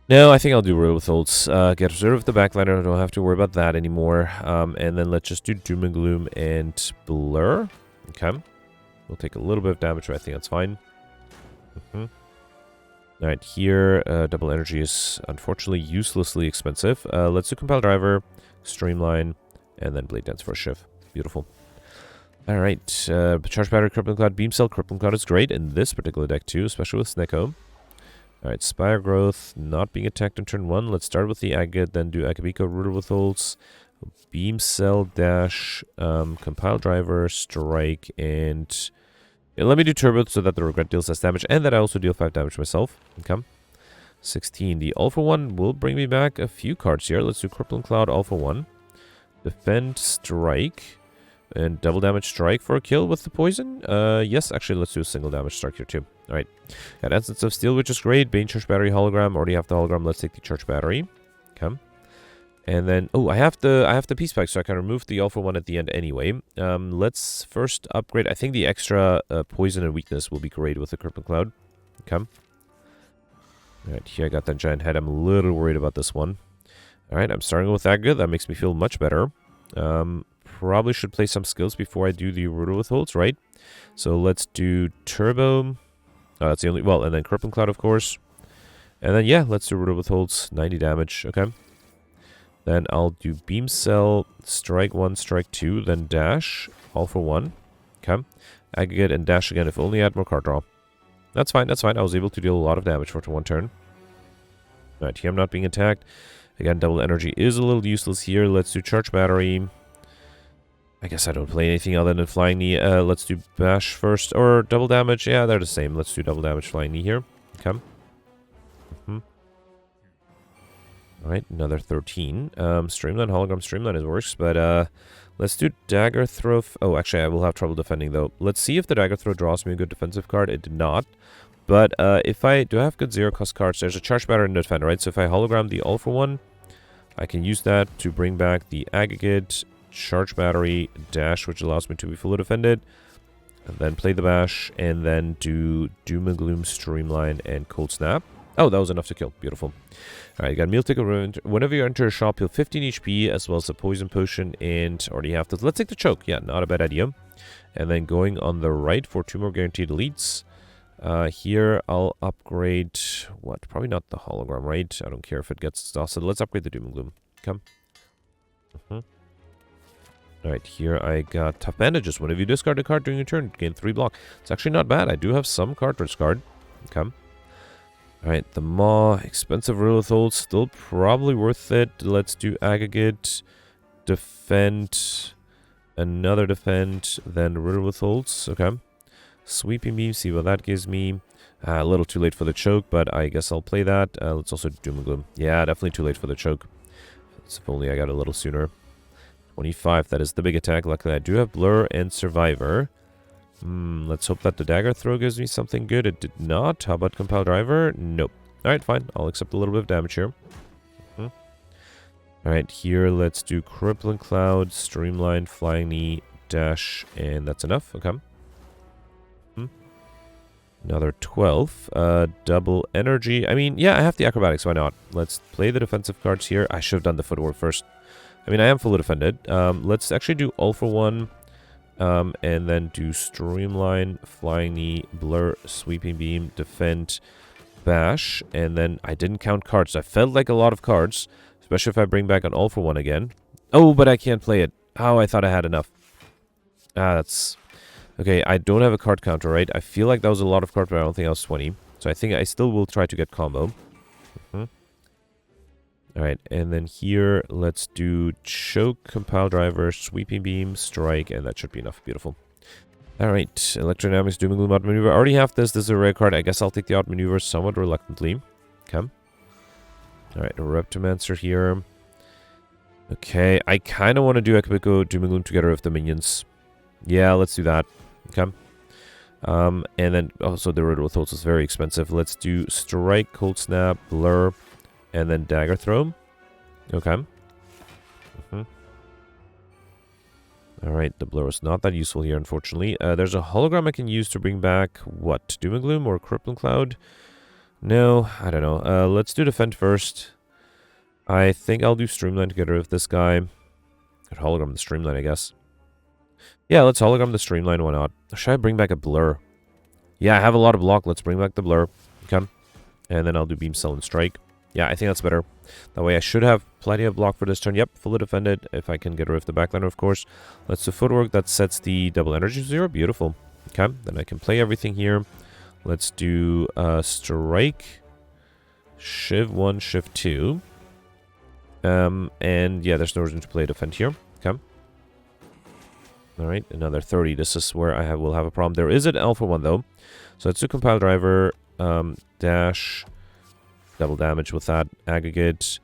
S1: No, I think I'll do Riddle Withholds. Get rid of the backliner. I don't have to worry about that anymore. And then let's just do Doom and Gloom and Blur. Okay. We'll take a little bit of damage, but I think that's fine. Alright, here, double energy is unfortunately uselessly expensive. Let's do Compile Driver, Streamline, and then Blade Dance for a Shiv. Beautiful. Alright, Charge Battery, Crippling Cloud, Beam Cell. Crippling Cloud is great in this particular deck too, especially with Snecko. Alright, Spire Growth, not being attacked on turn 1. Let's start with the Agate, then do Akabiko, Riddle Withholds, Beam Cell, Dash, Compile Driver, Strike, and... Yeah, let me do Turbo so that the Regret deals less damage, and that I also deal 5 damage myself. Okay. 16. The All for One will bring me back a few cards here. Let's do Crippling Cloud, All for One. Defend, Strike, and double damage Strike for a kill with the poison. Yes, actually, let's do a single damage Strike here too. Alright. Got Essence of Steel, which is great. Bane Charge Battery, Hologram. Already have the Hologram. Let's take the Charge Battery. Okay. And then, oh, I have the Peace Pack, so I can remove the All for One at the end anyway. Let's first upgrade. I think the extra poison and weakness will be great with the Crippling Cloud. Okay. Alright, here I got that Giant Head. I'm a little worried about this one. Alright, I'm starting with that good. That makes me feel much better. Probably should play some skills before I do the Riddle Withholds, right? So let's do Turbo. That's the only... Well, and then Crippling Cloud, of course. And then, yeah, let's do Riddle Withholds. 90 damage. Okay. Then I'll do Beam Cell, Strike 1, Strike 2, then Dash, All for One. Okay. Aggregate and Dash again if only I had more card draw. That's fine, that's fine. I was able to deal a lot of damage for 1 turn. Alright, here I'm not being attacked. Again, double energy is a little useless here. Let's do Charge Battery. I guess I don't play anything other than Flying Knee. Let's do Bash first. Or double damage. Yeah, they're the same. Let's do double damage Flying Knee here. Come. Alright, another 13. Streamline, Hologram, Streamline, it works. But let's do Dagger Throw. Oh, actually, I will have trouble defending, though. Let's see if the Dagger Throw draws me a good defensive card. It did not. But if I do have good zero-cost cards, there's a Charge Battery in the defender, right? So if I hologram the All-for-One, I can use that to bring back the Aggregate, Charge Battery, Dash, which allows me to be fully defended, and then play the Bash, and then do Doom and Gloom, Streamline, and Cold Snap. Oh, that was enough to kill. Beautiful. Alright, you got Meal Ticket. Whenever you enter a shop, heal 15 HP, as well as a Poison Potion, and already have to... Let's take the Choke. Yeah, not a bad idea. And then going on the right for 2 more guaranteed elites. Here, I'll upgrade... What? Probably not the hologram, right? I don't care if it gets exhausted. Let's upgrade the Doom and Gloom. Come. Alright, here I got Tough Bandages. Whenever you discard a card during your turn, gain 3 block. It's actually not bad. I do have some cartridge card. Come. Alright, the Maw. Expensive Rilithol. Still probably worth it. Let's do Aggregate. Defend. Another Defend. Then Rilithols. Okay. Sweeping Beam, see what that gives me. A little too late for the Choke, but I guess I'll play that. Let's also do Doom and Gloom. Yeah, definitely too late for the Choke. If only I got a little sooner. 25, that is the big attack. Luckily, I do have Blur and Survivor. Let's hope that the Dagger Throw gives me something good. It did not. How about Compile Driver? Nope. Alright, fine. I'll accept a little bit of damage here. Alright, here let's do Crippling Cloud, Streamline, Flying Knee, Dash, and that's enough. Okay. Another 12. Double energy. I mean, yeah, I have the acrobatics. Why not? Let's play the defensive cards here. I should have done the footwork first. I mean, I am fully defended. Let's actually do all for one. And then do Streamline, Flying Knee, Blur, Sweeping Beam, Defend, Bash. And then I didn't count cards. I felt like a lot of cards. Especially if I bring back an all for one again. Oh, but I can't play it. Oh, I thought I had enough. That's... Okay, I don't have a card counter, right? I feel like that was a lot of cards, but I don't think I was 20. So I think I still will try to get combo. Alright, and then here, let's do Choke, Compile Driver, Sweeping Beam, Strike, and that should be enough. Beautiful. Alright, Electrodynamics, Doom and Gloom, Outmaneuver. I already have this. This is a rare card. I guess I'll take the Outmaneuver somewhat reluctantly. Come. Alright, a Reptomancer here. Okay, I kind of want to do Ekabiko, Doom and Gloom together with the minions. Yeah, let's do that. Okay. And then also the Rilithol is very expensive. Let's do Strike, Cold Snap, Blur, and then Dagger Throw. Okay. Alright, the Blur is not that useful here, unfortunately. There's a hologram I can use to bring back, what? Doom and Gloom or Crippling Cloud? No, I don't know. Let's do Defend first. I think I'll do Streamline to get rid of this guy. Could hologram the Streamline, I guess. Yeah, let's hologram the Streamline, why not? Should I bring back a Blur? Yeah, I have a lot of block. Let's bring back the Blur. Okay. And then I'll do Beam Cell and Strike. Yeah, I think that's better. That way I should have plenty of block for this turn. Yep, fully defended. If I can get rid of the backliner, of course. Let's do Footwork. That sets the double energy to 0. Beautiful. Okay, then I can play everything here. Let's do Strike. Shiv 1, Shiv 2. And yeah, there's no reason to play Defend here. Okay. Alright, another 30. This is where I will have a problem. There is an Alpha one, though. So let's do Compile Driver, Dash, double damage with that, Aggregate.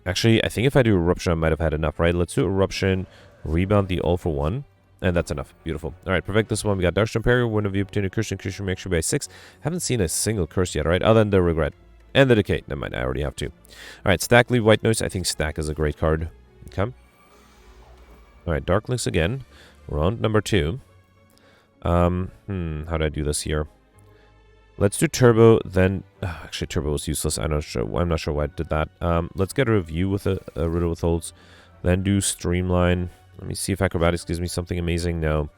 S1: Actually, I think if I do Eruption, I might have had enough, right? Let's do Eruption, Rebound the All for 1, and that's enough. Beautiful. Alright, perfect. This one, we got Dark Imperial, one of you obtain a curse, increase your make by 6. Haven't seen a single curse yet, right? Other than the Regret. And the Decay. Never mind, I already have 2. Alright, Stack, leave White Noise. I think Stack is a great card. Okay. Alright, Dark Links again. Round number 2. How do I do this here? Let's do Turbo, then... actually, Turbo was useless. I'm not sure why I did that. Let's get a review with a Riddle with Holds. Then do Streamline. Let me see if Acrobatics gives me something amazing. No.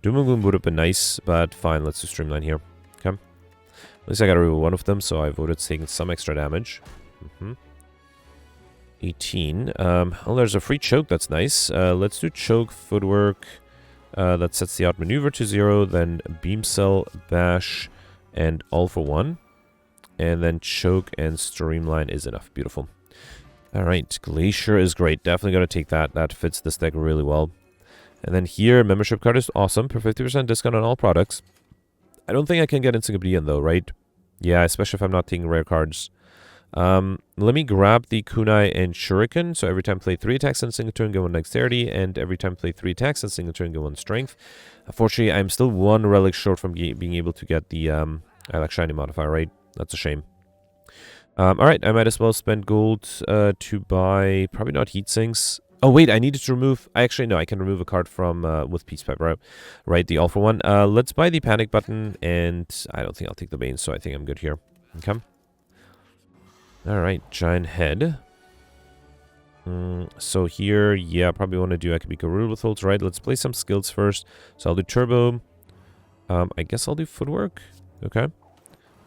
S1: Doom and Gloom would have been nice, but fine. Let's do Streamline here. Okay. At least I got to remove one of them, so I voted taking some extra damage. 18. Oh, there's a free Choke. That's nice. Let's do Choke, Footwork. That sets the Outmaneuver to 0. Then Beam Cell, Bash, and All for 1. And then Choke and Streamline is enough. Beautiful. Alright, Glacier is great. Definitely going to take that. That fits this deck really well. And then here, membership card is awesome for 50% discount on all products. I don't think I can get Encyclopedia though, right? Yeah, especially if I'm not taking rare cards. Let me grab the Kunai and Shuriken. So every time play 3 attacks in single turn, get 1 dexterity, and every time play 3 attacks in single turn, get 1 strength. Unfortunately, I'm still 1 relic short from being able to get the shiny modifier, right? That's a shame. Alright, I might as well spend gold to buy, probably not heat sinks. Oh wait, I needed to remove, actually no, I can remove a card from, with Peace Pipe, right, the all for one. Let's buy the panic button, and I don't think I'll take the Bane, so I think I'm good here. Okay. Alright, giant head. So here, yeah, probably want to do Akabika Rule Withholds, right? Let's play some skills first. So I'll do Turbo. I guess I'll do Footwork. Okay.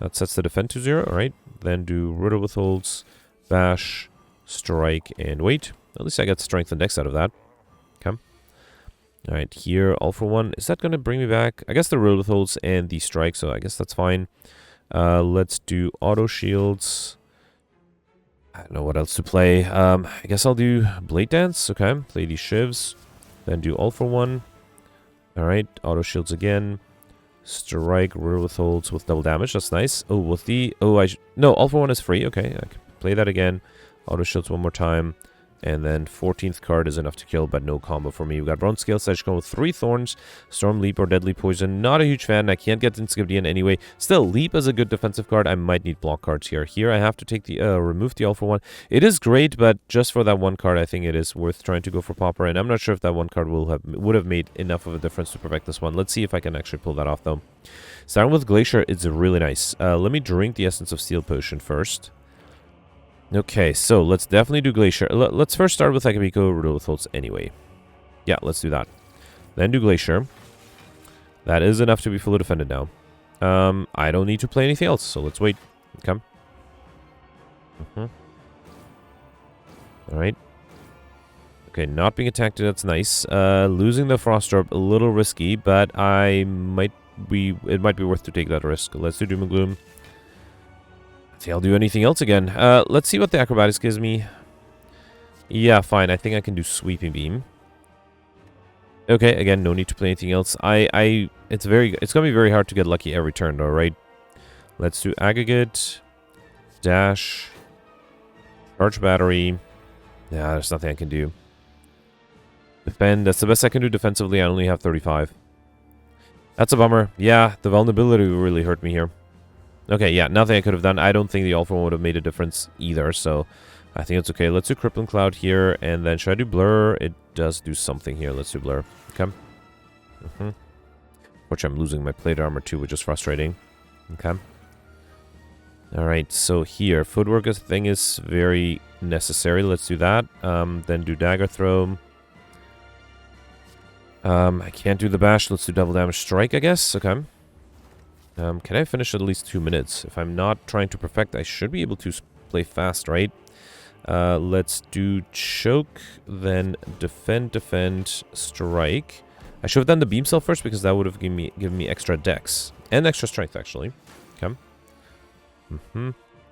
S1: That sets the defend to 0, alright. Then do Roto Withholds, Bash, Strike, and Wait. At least I got Strength and Dex out of that. Okay. Alright, here, all for one. Is that going to bring me back? I guess the Roto Withholds and the Strike, so I guess that's fine. Let's do Auto Shields. I don't know what else to play. I guess I'll do Blade Dance. Okay, play these Shivs. Then do all for one. Alright, Auto Shields again. Strike, Roto Withholds with double damage. That's nice. Oh, with the... Oh, no, all for one is free. Okay, I can play that again. Auto Shields one more time. And then 14th card is enough to kill, but no combo for me. We've got Bronze Scale, Sedge with 3 Thorns, Storm, Leap, or Deadly Poison. Not a huge fan. I can't get Inscription anyway. Still, Leap is a good defensive card. I might need block cards here. Here, I have to take the remove the all for one. It is great, but just for that one card, I think it is worth trying to go for Pauper. And I'm not sure if that one card would have made enough of a difference to perfect this one. Let's see if I can actually pull that off, though. Starting with Glacier, it's really nice. Let me drink the Essence of Steel potion first. Okay, so let's definitely do Glacier. Let's first start with Akabiko Roto Withholds anyway. Yeah, let's do that. Then do Glacier. That is enough to be fully defended now. I don't need to play anything else, so let's wait. Okay. Alright. Okay, not being attacked, that's nice. Losing the Frost Orb, a little risky, but it might be worth to take that risk. Let's do Doom and Gloom. See, I'll do anything else again. Let's see what the Acrobatics gives me. Yeah, fine. I think I can do Sweeping Beam. Okay, again, no need to play anything else. It's gonna be very hard to get lucky every turn, though, right? Let's do Aggregate, Dash, Charge Battery. Yeah, there's nothing I can do. Defend. That's the best I can do defensively. I only have 35. That's a bummer. Yeah, the vulnerability really hurt me here. Okay, yeah, nothing I could have done. I don't think the All for One would have made a difference either, so I think it's okay. Let's do Crippling Cloud here, and then should I do Blur? It does do something here. Let's do Blur. Okay. Which I'm losing my plate armor too, which is frustrating. Okay. Alright, so here, Footwork thing is very necessary. Let's do that. Then do Dagger Throw. I can't do the Bash. Let's do Double Damage Strike, I guess. Okay. Can I finish at least 2 minutes? If I'm not trying to perfect, I should be able to play fast, right? Let's do Choke, then Defend, Strike. I should have done the Beam Cell first because that would have given me extra dex. And extra strength, actually. Okay.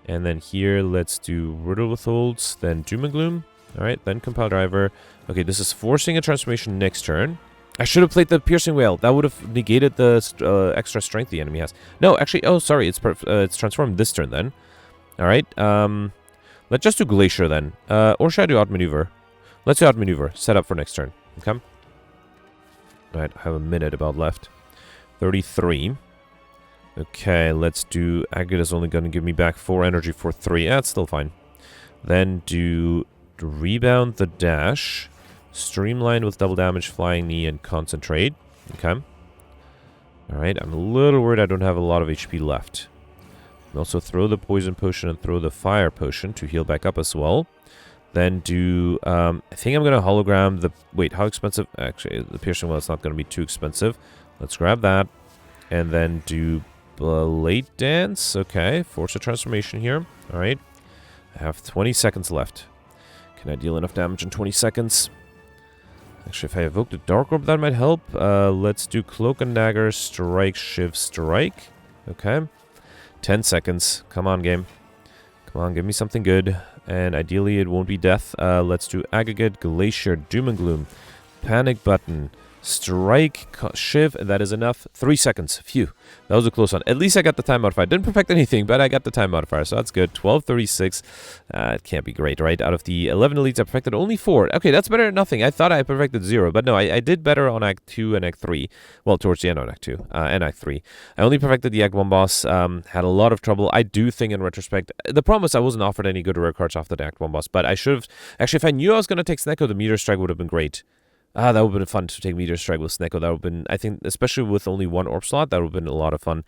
S1: And then here, let's do Roto Withholds, then Doom and Gloom. Alright, then Compile Driver. Okay, this is forcing a transformation next turn. I should have played the Piercing Wail. That would have negated the extra strength the enemy has. No, actually, oh, sorry, it's transformed this turn then. Alright, let's just do Glacier then. Or should I do Outmaneuver? Let's do Outmaneuver. Set up for next turn. Okay. Alright, I have a minute about left. 33. Okay, let's do... Aggregate is only going to give me back 4 energy for 3. Yeah, it's still fine. Then do Rebound the Dash. Streamline with double damage, Flying Knee, and Concentrate. Okay. Alright, I'm a little worried I don't have a lot of HP left. And also throw the Poison Potion and throw the Fire Potion to heal back up as well. Then do... I think I'm going to hologram the... Wait, how expensive? Actually, the Piercing Well is not going to be too expensive. Let's grab that. And then do Blade Dance. Okay, force a transformation here. Alright. I have 20 seconds left. Can I deal enough damage in 20 seconds? Actually, if I evoke the Dark Orb, that might help. Let's do Cloak and Dagger, Strike, Shiv, Strike. Okay. 10 seconds. Come on, game. Come on, give me something good. And ideally, it won't be death. Let's do Aggregate, Glacier, Doom and Gloom, Panic Button, Strike, Shiv, and that is enough. 3 seconds. Phew. That was a close one. At least I got the time modifier. Didn't perfect anything, but I got the time modifier, so that's good. 12:36. It can't be great, right? Out of the 11 elites, I perfected only 4. Okay, that's better than nothing. I thought I perfected 0, but no, I did better on Act 2 and Act 3. Well, towards the end on Act 2 and Act 3. I only perfected the Act 1 boss. Had a lot of trouble. I do think in retrospect, the problem is I wasn't offered any good rare cards after the Act 1 boss, but I should have... Actually, if I knew I was going to take Snecko, the meteor strike would have been great. That would have been fun to take Meteor Strike with Snecko. That would have been, I think, especially with only 1 orb slot, that would have been a lot of fun.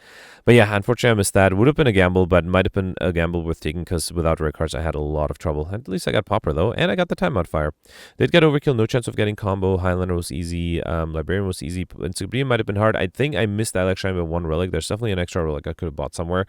S1: But yeah, unfortunately I missed that. Would have been a gamble, but might have been a gamble worth taking because without rare cards I had a lot of trouble. At least I got Popper though, and I got the time modifier. Did get Overkill, no chance of getting combo. Highlander was easy. Librarian was easy. Encyclopedia might have been hard. I think I missed that Shine by 1 relic. There's definitely an extra relic I could have bought somewhere.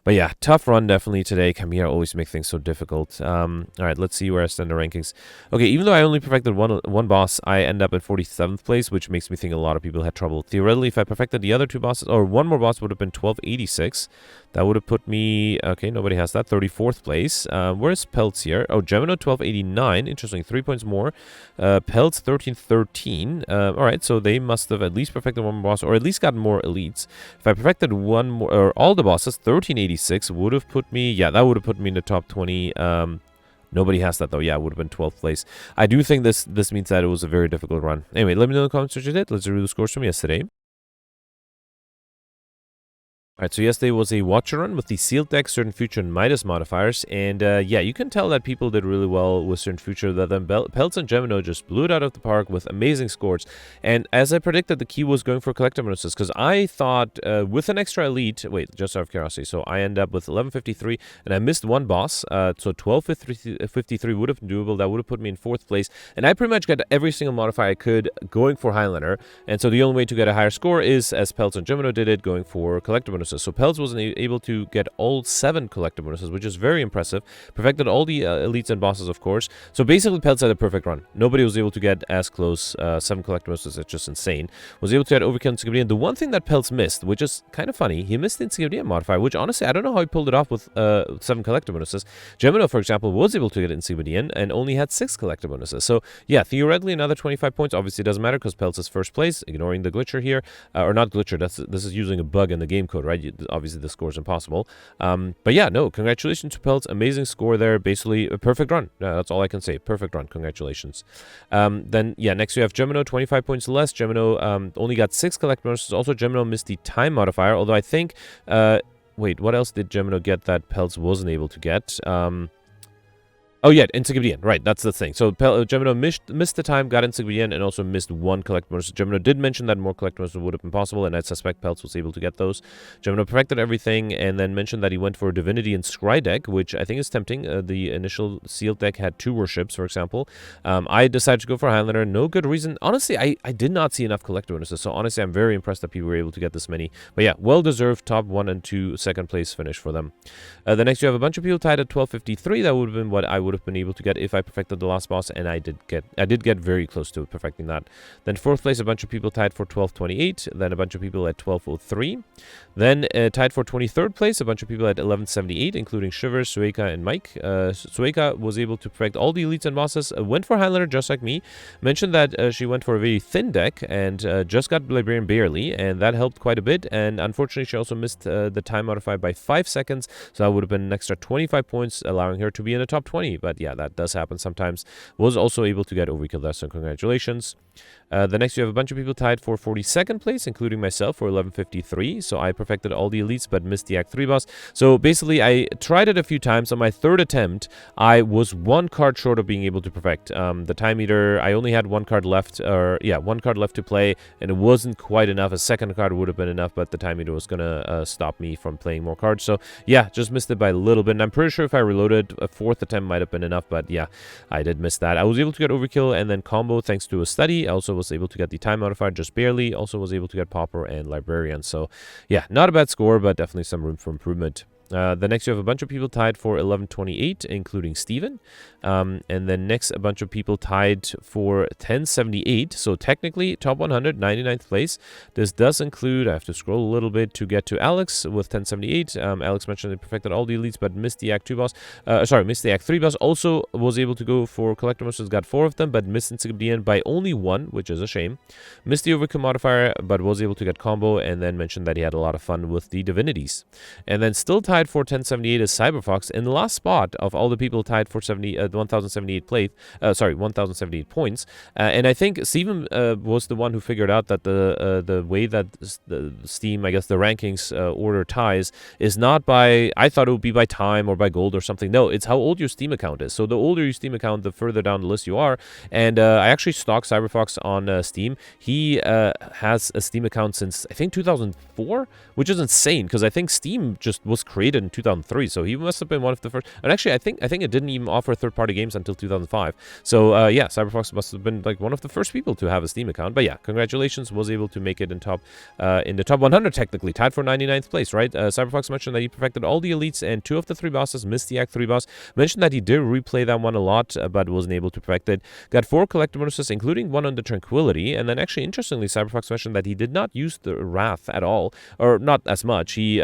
S1: But yeah, tough run definitely today. Chimera always make things so difficult. Alright, let's see where I stand in the rankings. Okay, even though I only perfected one boss, I end up at 47th place, which makes me think a lot of people had trouble. Theoretically, if I perfected the other 2 bosses, or 1 more boss would have been 1286. That would have put me, okay, nobody has that, 34th place. Where's Peltz here? Oh, Gemino 1289, interesting, 3 points more. Peltz 1313. Alright, so they must have at least perfected 1 more boss, or at least gotten more elites. If I perfected 1 more, or all the bosses, 1386 would have put me, yeah, that would have put me in the top 20. Nobody has that though. Yeah, it would have been 12th place. I do think this means that it was a very difficult run. Anyway, let me know in the comments what you did. Let's review the scores from yesterday. Alright, so yesterday was a Watcher run with the Sealed deck, Certain Future, and Midas modifiers. And yeah, you can tell that people did really well with Certain Future, that then Peltz and Gemino just blew it out of the park with amazing scores. And as I predicted, the key was going for collector bonuses, because I thought with an extra elite, wait, just out of curiosity, so I end up with 1153, and I missed 1 boss, so 1253 would have been doable. That would have put me in 4th place. And I pretty much got every single modifier I could going for Highlander. And so the only way to get a higher score is, as Peltz and Gemino did it, going for collector bonuses. So Peltz wasn't able to get all 7 collector bonuses, which is very impressive. Perfected all the elites and bosses, of course. So basically, Peltz had a perfect run. Nobody was able to get as close 7 collector bonuses. It's just insane. Was able to get Overkill and Encyclopedia. And the one thing that Peltz missed, which is kind of funny, he missed the Encyclopedia modifier, which honestly, I don't know how he pulled it off with 7 collector bonuses. Gemino, for example, was able to get Encyclopedia and only had 6 collector bonuses. So yeah, theoretically, another 25 points. Obviously, it doesn't matter because Peltz is 1st place, ignoring the glitcher here. Or not glitcher, this is using a bug in the game code, right? Obviously, the score is impossible. But yeah, no, congratulations to Peltz. Amazing score there. Basically, a perfect run. That's all I can say. Perfect run. Congratulations. Then, yeah, next we have Gemino, 25 points less. Gemino only got 6 collect bonuses. Also, Gemino missed the time modifier, although I think... wait, what else did Gemino get that Peltz wasn't able to get? Oh yeah, Encyclopedia, right, that's the thing. So Gemino missed the time, got Encyclopedia, and also missed 1 collect bonus. Gemino did mention that more collect bonuses would have been possible, and I suspect Peltz was able to get those. Gemino perfected everything, and then mentioned that he went for a Divinity and Scry deck, which I think is tempting. The initial Sealed deck had 2 worships, for example. I decided to go for Highlander, no good reason. Honestly, I did not see enough collect bonuses, so honestly, I'm very impressed that people were able to get this many. But yeah, well-deserved top 1 and 2 second place finish for them. The next you have a bunch of people tied at 1253. That would have been what I would have been able to get if I perfected the last boss, and I did get very close to perfecting that. Then 4th place, a bunch of people tied for 1228. Then a bunch of people at 1203. Then tied for 23rd place, a bunch of people at 1178, including Shivers, Sueka, and Mike. Sueka was able to perfect all the elites and bosses. Went for Highlander just like me. Mentioned that she went for a very thin deck and just got Librarian barely, and that helped quite a bit. And unfortunately, she also missed the time modifier by 5 seconds, so that would have been an extra 25 points, allowing her to be in the top 20. But yeah, that does happen sometimes. Was also able to get Overkill there, so congratulations. The next you have a bunch of people tied for 42nd place, including myself for 1153. So I perfected all the elites but missed the Act 3 boss. So basically I tried it a few times. On my 3rd attempt, I was 1 card short of being able to perfect. The time meter, I only had 1 card left, or yeah, 1 card left to play, and it wasn't quite enough. A 2nd card would have been enough, but the time meter was gonna stop me from playing more cards. So yeah, just missed it by a little bit. And I'm pretty sure if I reloaded, a 4th attempt might have been enough, but yeah, I did miss that. I was able to get Overkill and then combo thanks to a study. I also was able to get the time modifier just barely. Also was able to get Popper and Librarian. So yeah, not a bad score, but definitely some room for improvement. The next you have a bunch of people tied for 1128, including Steven. And then next a bunch of people tied for 1078. So technically top 100, 99th place. This does include, I have to scroll a little bit to get to Alex with 1078. Alex mentioned they perfected all the elites but missed the Act 2 boss. Missed the Act 3 boss. Also was able to go for Collector Monsters, got 4 of them, but missed Insignificant by only 1, which is a shame. Missed the Overkill modifier, but was able to get combo, and then mentioned that he had a lot of fun with the divinities. And then still tied for 1078 is Cyberfox in the last spot of all the people tied for 1078 points. And I think Steven was the one who figured out that the way that the Steam, I guess the rankings order ties is not by, I thought it would be by time or by gold or something. No, it's how old your Steam account is. So the older your Steam account, the further down the list you are. And I actually stalked Cyberfox on Steam. He has a Steam account since, I think, 2004, which is insane because I think Steam just was created in 2003. So he must have been one of the first. And actually, I think it didn't even offer third-party games until 2005. So yeah, Cyberfox must have been like one of the first people to have a Steam account. But yeah, congratulations, was able to make it in the top 100 technically, tied for 99th place, right? Cyberfox mentioned that he perfected all the elites and 2 of the 3 bosses, missed the Act 3 boss. Mentioned that he did replay that one a lot, but wasn't able to perfect it. Got 4 collector bonuses, including 1 on the Tranquility. And then actually, interestingly, Cyberfox mentioned that he did not use the Wrath at all, or not as much. He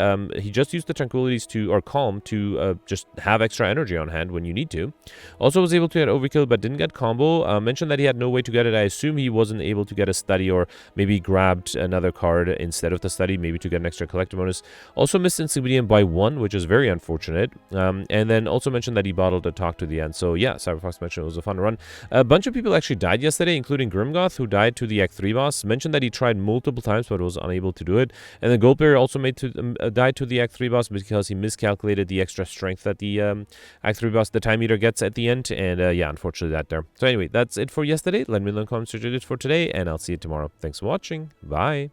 S1: just used the Tranquilities or Calm to just have extra energy on hand when you need to. Also was able to get Overkill, but didn't get combo. Mentioned that he had no way to get it. I assume he wasn't able to get a study, or maybe grabbed another card instead of the study, maybe to get an extra collector bonus. Also missed Insignificant by 1, which is very unfortunate. And then also mentioned that he bottled a talk to the end. So yeah, Cyberfox mentioned it was a fun run. A bunch of people actually died yesterday, including Grimgoth, who died to the Act 3 boss. Mentioned that he tried multiple times, but was unable to do it. And then Goldberry also died to the Act 3 boss because he miscalculated the extra strength that the Act 3 boss, the time meter, gets at the end. And yeah, unfortunately that there. So anyway, that's it for yesterday. Let me know in the comments what you did for today, and I'll see you tomorrow. Thanks for watching. Bye.